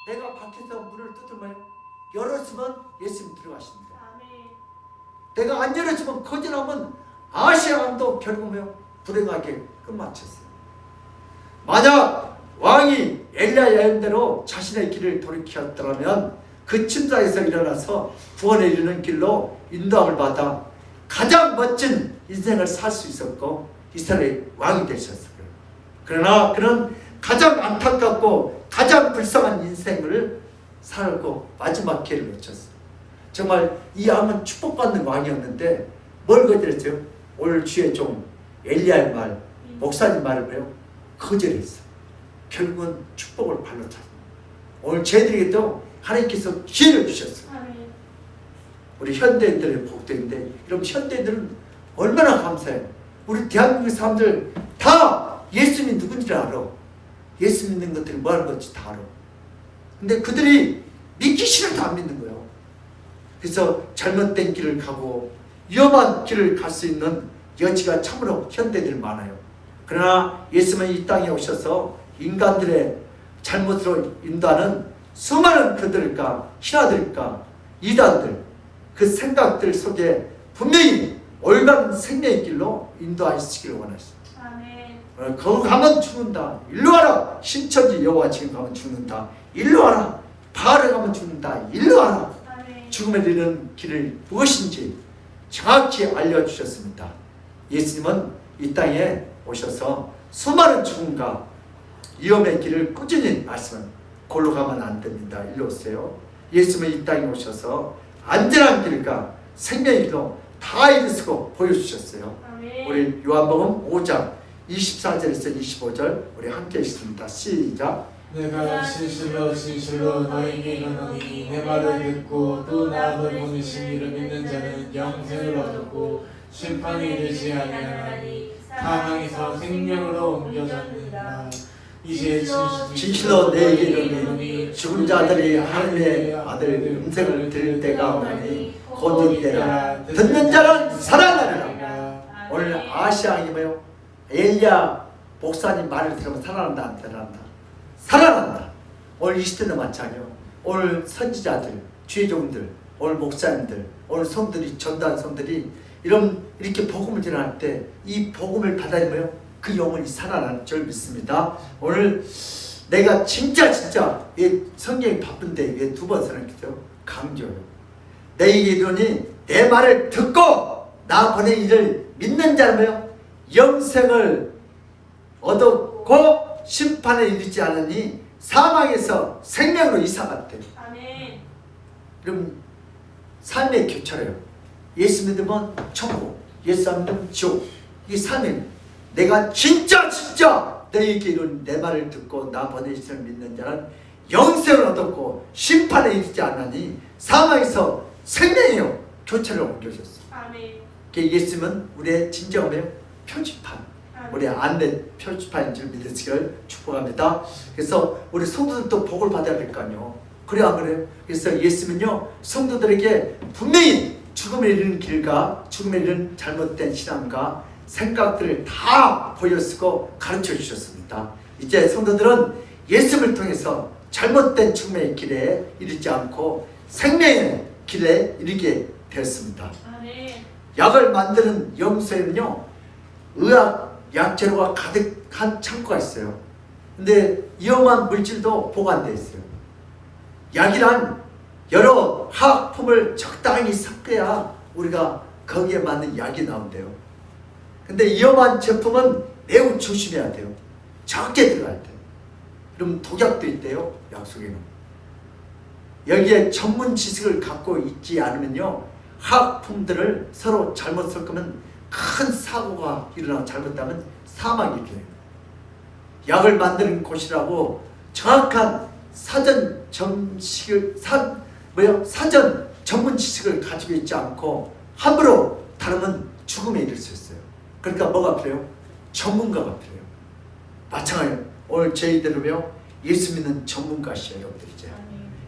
내가 밖에서 문을 뜯으면 열었으면 예수님 들어가십니다. 아멘. 내가 안 열어주면 거절하면 아시아 왕도 결국은 불행하게 끝마쳤어요. 만약 왕이 엘리야 예언대로 자신의 길을 돌이켰더라면 그 침상에서 일어나서 구원에 이르는 길로 인도함을 받아 가장 멋진 인생을 살 수 있었고 이스라엘의 왕이 되셨어요. 그러나 그는 가장 안타깝고 가장 불쌍한 인생을 살고 마지막 기회를 놓쳤어요. 정말 이 왕은 축복받는 왕이었는데 뭘 거절했어요? 오늘 주의 종 엘리야의 말, 목사님 말을 뭐요? 거절했어요. 결국은 축복을 발로 찼어요. 오늘 저희들에게도 하나님께서 기회를 주셨어요. 아멘. 우리 현대인들의 복도인데 그럼 현대인들은 얼마나 감사해요. 우리 대한민국 사람들 다 예수님이 누군지를 알아. 예수 믿는 것들이 뭐 하는 건지 다 알아. 근데 그들이 믿기 싫어도 안 믿는 거예요. 그래서 잘못된 길을 가고 위험한 길을 갈 수 있는 여지가 참으로 현대인들 많아요. 그러나 예수님은 이 땅에 오셔서 인간들의 잘못으로 인도하는 수많은 그들과 신하들과 이단들 그 생각들 속에 분명히 올바른 생명의 길로 인도하시기를 원하십니다. 아멘. 거기 가면 죽는다. 일로 와라. 신천지 여호와 지금 가면 죽는다. 일로 와라. 바알에 가면 죽는다. 일로 와라. 아멘. 죽음에 이르는 길을 무엇인지 정확히 알려주셨습니다. 예수님은 이 땅에 오셔서 수많은 죽음과 위험의 길을 꾸준히 말씀은 골로 가면 안 됩니다. 일로 오세요. 예수님은 이 땅에 오셔서 안전한 길과 생명의 길로 다 이루시고 보여주셨어요. 아멘. 우리 요한복음 5장 24절에서 25절 우리 함께 읽습니다. 시작. 내가 진실로 진실로 너에게 이르노니 내 말을 듣고 또 나를 보내신 이를 믿는 자는 영생을 얻었고 심판에 이르지 아니하나니 사망에서 생명으로 옮겨졌느니라. 이제 진실로 내게 이르노니 죽은 자들이 하나님의 아들 음성을 들을 때가 오나니 곧 이때라. 듣는 자는 살아나리라. 오늘 아시아이 뭐요? 엘리야 목사님 말을 들으면 살아난다 안 살아난다? 살아난다. 오늘 이 시대도 마찬가지요. 오늘 선지자들, 주의종들, 오늘 목사님들, 오늘 성들이 전도한 성들이 이렇게 복음을 전할 때 이 복음을 받아들이면 그 영혼이 살아나는 줄 믿습니다. 오늘 내가 진짜 왜 성경이 바쁜데 왜 두 번 설명했어요? 강조요. 내게 이르노니 내 말을 듣고 나 보낸 이를 믿는 자라며 영생을 얻었고 심판에 이르지 않으니 사망에서 생명으로 이사갔대. 아멘. 그럼 삶의 교차로요. 예수 믿으면 천국, 예수 안 믿으면 지옥. 이 삶이 내가 진짜 너에게 이룬 내 말을 듣고 나 보내신 믿는 자는 영생을 얻었고 심판에 이르지 않으니 사망에서 생명이요 교차를 옮겨졌어. 아멘. 예수님은 우리의 진정함의 표지판, 아멘. 우리 안내 표지판인 줄 믿으시길 축복합니다. 그래서 우리 성도들도 복을 받아야 될 거 아니에요. 그래 안 그래요? 그래서 예수님은요 성도들에게 분명히 죽음에 이르는 길과 죽음에 이르는 잘못된 신앙과 생각들을 다 보여쓰고 가르쳐 주셨습니다. 이제 성도들은 예수님을 통해서 잘못된 죽음의 길에 이르지 않고 생명의 길에 이르게 되었습니다. 아멘. 약을 만드는 연구소에는요 의학 약재료가 가득한 창고가 있어요. 근데 위험한 물질도 보관되어 있어요. 약이란 여러 화학품을 적당히 섞어야 우리가 거기에 맞는 약이 나온대요. 근데 위험한 제품은 매우 조심해야 돼요. 적게 들어갈 때. 그럼 독약도 있대요. 약 속에는. 여기에 전문 지식을 갖고 있지 않으면요 화학품들을 서로 잘못 섞으면 큰 사고가 일어나고 잘못하면 사망이 돼요. 약을 만드는 곳이라고 정확한 사전 전문 지식을 가지고 있지 않고 함부로 다루면 죽음에 이를 수 있어요. 그러니까 뭐가 필요해요? 전문가가 필요해요. 마찬가지로 오늘 저희들은요 예수 믿는 전문가시에요. 여러분들 이제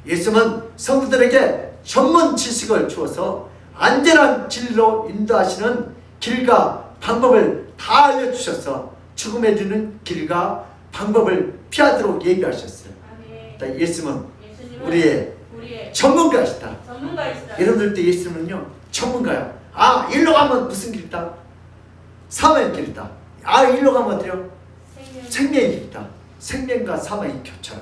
예수님은 성도들에게 전문 지식을 주어서 안전한 진리로 인도하시는 길과 방법을 다 알려주셔서 죽음에 이르는 길과 방법을 피하도록 예비하셨어요. 아멘. 예수님은 예수님은 우리의 전문가시다. 전문가이시다. 여러분들도 예수님은요 전문가야. 아 일로 가면 무슨 길이다? 사망의 길이다. 아 일로 가면 어때요? 생명의 길이다. 생명과 사망이 교차로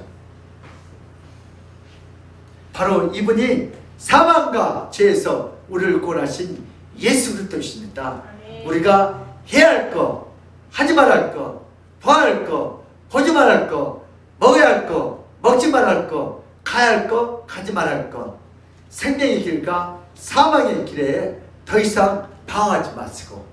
바로 이분이 사망과 죄에서 우리를 구원하신 예수 그리스도이십니다. 아멘. 우리가 해야 할 거, 하지 말아야 할 거, 봐야 할 거, 보지 말아야 할 거, 먹어야 할 거, 먹지 말아야 할 거, 가야 할 거, 가지 말아야 할 거, 생명의 길과 사망의 길에 더 이상 방황하지 마시고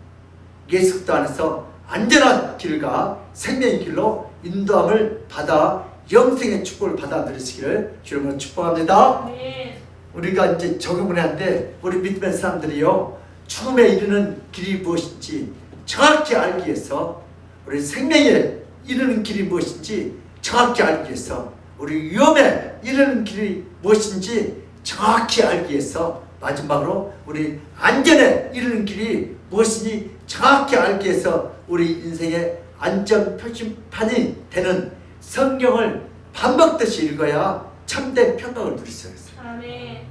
예수 그리스도 안에서 안전한 길과 생명의 길로 인도함을 받아 영생의 축복을 받아 누리시기를 주님으로 축복합니다. 아멘. 우리가 이제 적용을 하는데 우리 믿는 사람들이요, 죽음에 이르는 길이 무엇인지 정확히 알기 위해서, 우리 생명에 이르는 길이 무엇인지 정확히 알기 위해서, 우리 위험에 이르는 길이 무엇인지 정확히 알기 위해서, 마지막으로 우리 안전에 이르는 길이 무엇인지 정확히 알기 위해서 우리 인생의 안전 표지판이 되는 성경을 밥 먹듯이 읽어야 참된 평강을 누릴 수 있어요. 아멘.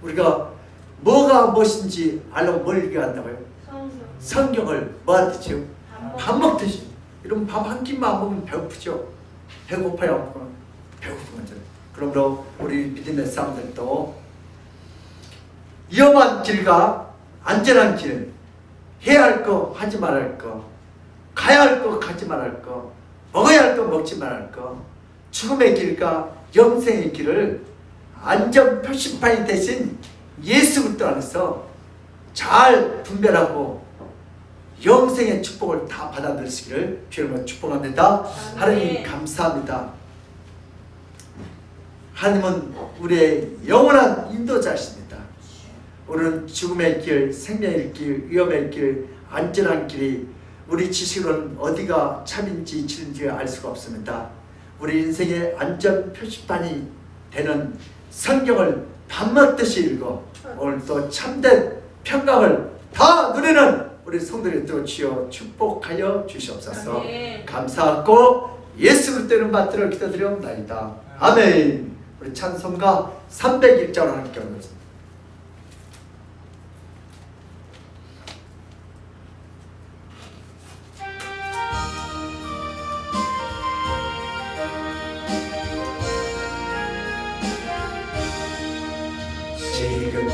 우리가 뭐가 무엇인지 알려고 뭘 읽어야 한다고요? 성경. 성경을 뭐 하듯이요? 밥 밥 먹듯이. 이러면 밥 한 끼만 안 먹으면 배고프죠? 배고파야 안 먹으면 배고픈 거죠. 그러므로 우리 믿음의 사람들도 위험한 길과 안전한 길, 해야 할 거, 하지 말아야 할 거, 가야 할 거, 가지 말아야 할 거, 먹어야 할 거, 먹지 말아야 할 거, 죽음의 길과 영생의 길을 안전 표시판이 대신 예수 그리스도 안에서 잘 분별하고 영생의 축복을 다 받아 누리시기를 주님으로 축복합니다. 하나님 감사합니다. 하나님은 우리의 영원한 인도자이십니다. 우리는 죽음의 길, 생명의 길, 위험의 길, 안전한 길이 우리 지식으로는 어디가 참인지 진인지 알 수가 없습니다. 우리 인생의 안전 표시판이 되는 성경을 밥 먹듯이 읽어 오늘 또 참된 평강을 다 누리는 우리 성도들이 또 주여 축복하여 주시옵소서. 아멘. 감사하고 예수 그리스도 이름 받들어 기도드리옵나이다. 아멘. 우리 찬송가 301장을 함께 하겠습니다.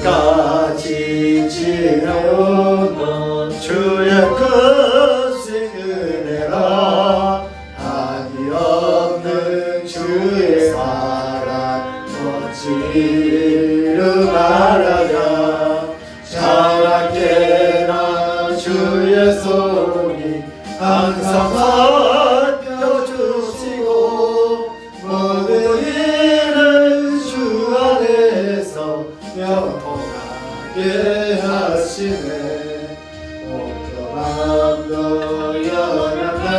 지금까지 지내온 주의 크신 은혜라 한이 없는 주의 사랑 멋진 이름 알아야 자라게나 주의 손이 항상 살펴주시고 모든 일을 주 안에서 영원하게 하시네. 온전함도 연약한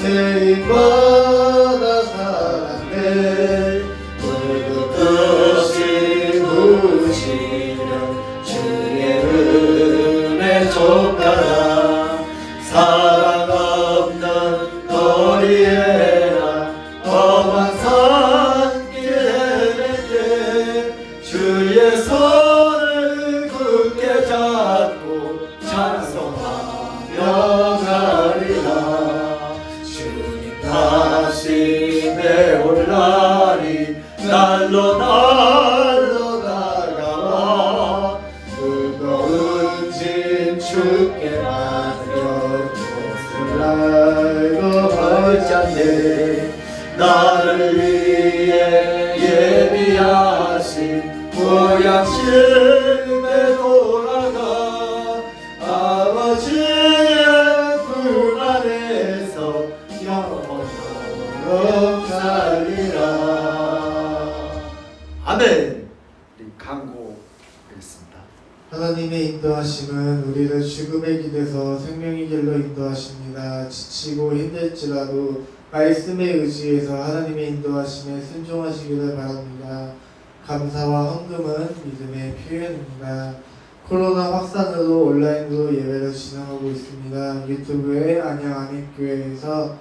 죄인보다 사랑해 불붙으신 부시는 주의 은혜 족하다. 사랑 없는 거리에나 험한 산길에 주의 손을 굳게 잡고 찬송하며 가리라. 주님 다시 배올 날이 날로 다가와 무거운 짐 주께 맡겨 옷을 알고 벌잡네. 나를 위해 예비하신 보양심에 돌아가 아버지의 품 안에서 영원토록 살리라. 아멘. 우리 강구하겠습니다. 하나님의 인도하심은 우리를 죽음의 길에서 생명의 길로 인도하십니다. 지치고 힘들지라도 말씀에 의지해서 하나님의 인도하심에 순종하시기를 바랍니다. 감사와 헌금은 믿음의 표현입니다. 코로나 확산으로 온라인으로 예배를 진행하고 있습니다. 유튜브의 안양아민교회에서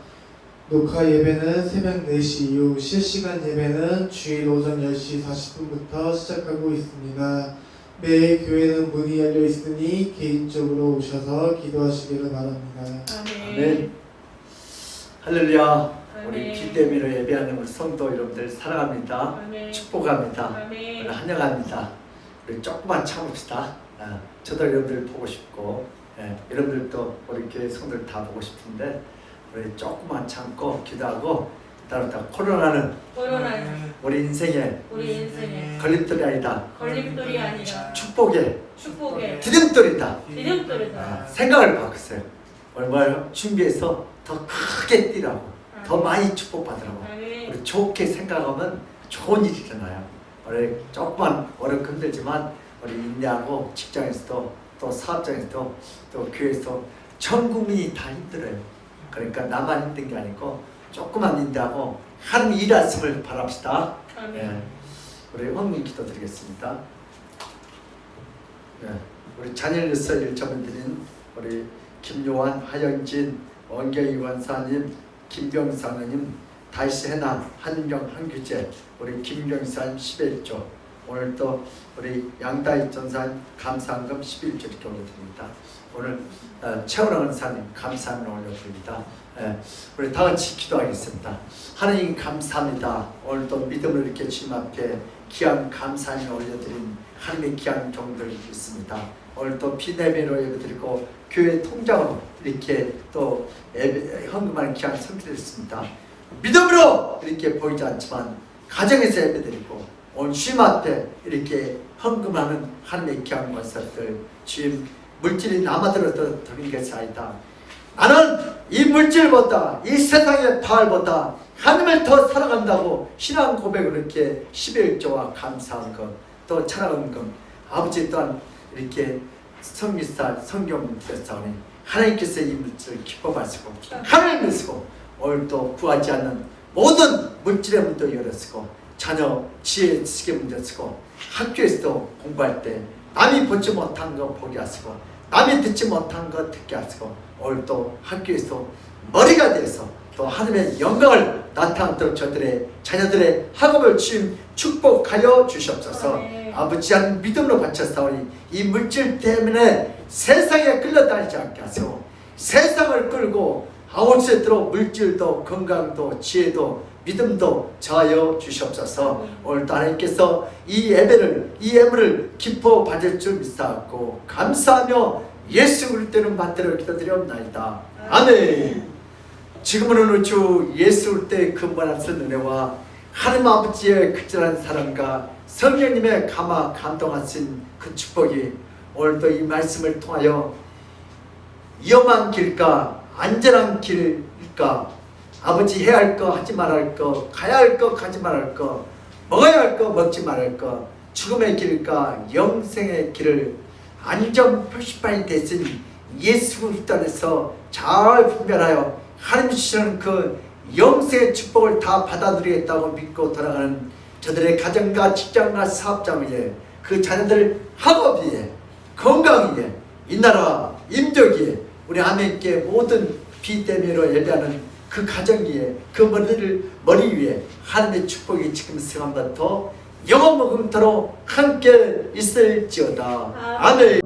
녹화 예배는 새벽 4시 이후, 실시간 예배는 주일 오전 10시 40분부터 시작하고 있습니다. 매일 교회는 문이 열려 있으니 개인적으로 오셔서 기도하시기를 바랍니다. 아멘. 아멘. 할렐루야. 우리 비대면으로 예배하는 우리 성도 여러분들 사랑합니다. 아멘. 축복합니다. 아멘. 오늘 환영합니다. 우리 조금만 참읍시다. 저도 여러분들 보고 싶고, 여러분들도 우리 교회 성도들 다 보고 싶은데 우리 조금만 참고 기도하고, 따라다 코로나는 우리 인생의 우리 인생의 걸림돌이 아니다. 걸림돌이 아니라 축복의 축복의 디딤돌이다. 디딤돌이다. 생각을 바꿨어요. 오늘 준비해서 더 크게 뛰라고, 더 많이 축복받으라고. 아멘. 우리 좋게 생각하면 좋은 일이 일어나요. 우리 조금만 어렵고 힘들지만 우리 인내하고 직장에서도 또 사업장에서도 또 교회에서 전 국민이 다 힘들어요. 그러니까 나만 힘든 게 아니고 조금만 인내하고 하나님 일하심을 바랍시다. 아멘. 우리 헌금 기도드리겠습니다. 우리 자녀일서 1점을 드린 우리 김요한, 하영진, 원경희 원사님, 김병상님, 다시 해나, 한경, 한규재, 우리 김경사님 11조, 오늘 또 우리 양다희 전사님 감사한금 11조 이렇게 올려드립니다. 오늘 최원원 사님 감사함을 올려드립니다. 우리 다 같이 기도하겠습니다. 하나님 감사합니다. 오늘도 믿음으로 이렇게 주님 앞에 귀한 감사함을 올려드린 하나님의 귀한 종들이 있습니다. 오늘 또 비대면으로 예배드리고 교회 통장으로 이렇게 또 헌금하는 귀한 성도들이 있습니다. 믿음으로 이렇게 보이지 않지만 가정에서 예배드리고 오늘 주님 앞에 이렇게 헌금하는 하나님의 귀한 권사들, 주님 물질이 남아들어도 드린 것이 아니다. 나는 이 물질보다 이 세상의 바알보다 하나님을 더 사랑한다고 신앙 고백을 이렇게 11조와 감사한 것, 또 찬양한 것, 아버지 또한 이렇게 성미사 성경 드렸사오니 하나님께서 이 물질을 기뻐하시고 하나님을 쓰고 오늘도 구하지 않는 모든 물질의 문도 열었고 자녀 지혜 지식의 문도 쓰고 학교에서도 공부할 때 남이 보지 못한 거 보게 하시고 남이 듣지 못한 거 듣게 하시고 오늘도 학교에서 머리가 돼서 또 하나님의 영광을 나타내도록 저들의 자녀들의 학업을 주님 축복하여 주시옵소서. 아버지 한 믿음으로 바쳤사오니 이 물질 때문에 세상에 끌려다니지 않게 하시고 세상을 끌고 아웃세트로 물질도 건강도 지혜도 믿음도 저하여 주시옵소서. 오늘도 하나님께서 이 예배를 이 예물을 기뻐 받을 줄 믿사옵고 감사하며 예수 그리스도는 받들어 기도드리옵나이다. 아멘. 지금은 어느 주 예수 그리스도의 근본하신 은혜와 하나님 아버지의 극진한 사랑과 성령님의 감화 감동하신 그 축복이 오늘도 이 말씀을 통하여 위험한 길까 안전한 길일까 아버지 해야 할 거 하지 말아야 할 거 가야 할 거 가지 말아야 할 거 먹어야 할 거 먹지 말아야 할 거 죽음의 길일까 영생의 길을 안전 표시판이 되신 예수 그리스도 안에서 잘 분별하여 하나님 주시는 그 영생의 축복을 다 받아들이겠다고 믿고 돌아가는 저들의 가정과 직장과 사업장 위에 그 자녀들 학업 위에 건강 위에 이 나라 임적 위에 우리 하나님께 모든 비대면으로 예배하는 그 가정 위에 그 머리 위에 하나님의 축복이 지금 시간보다 더 영원 먹음토록 함께 있을지어다. 아멘.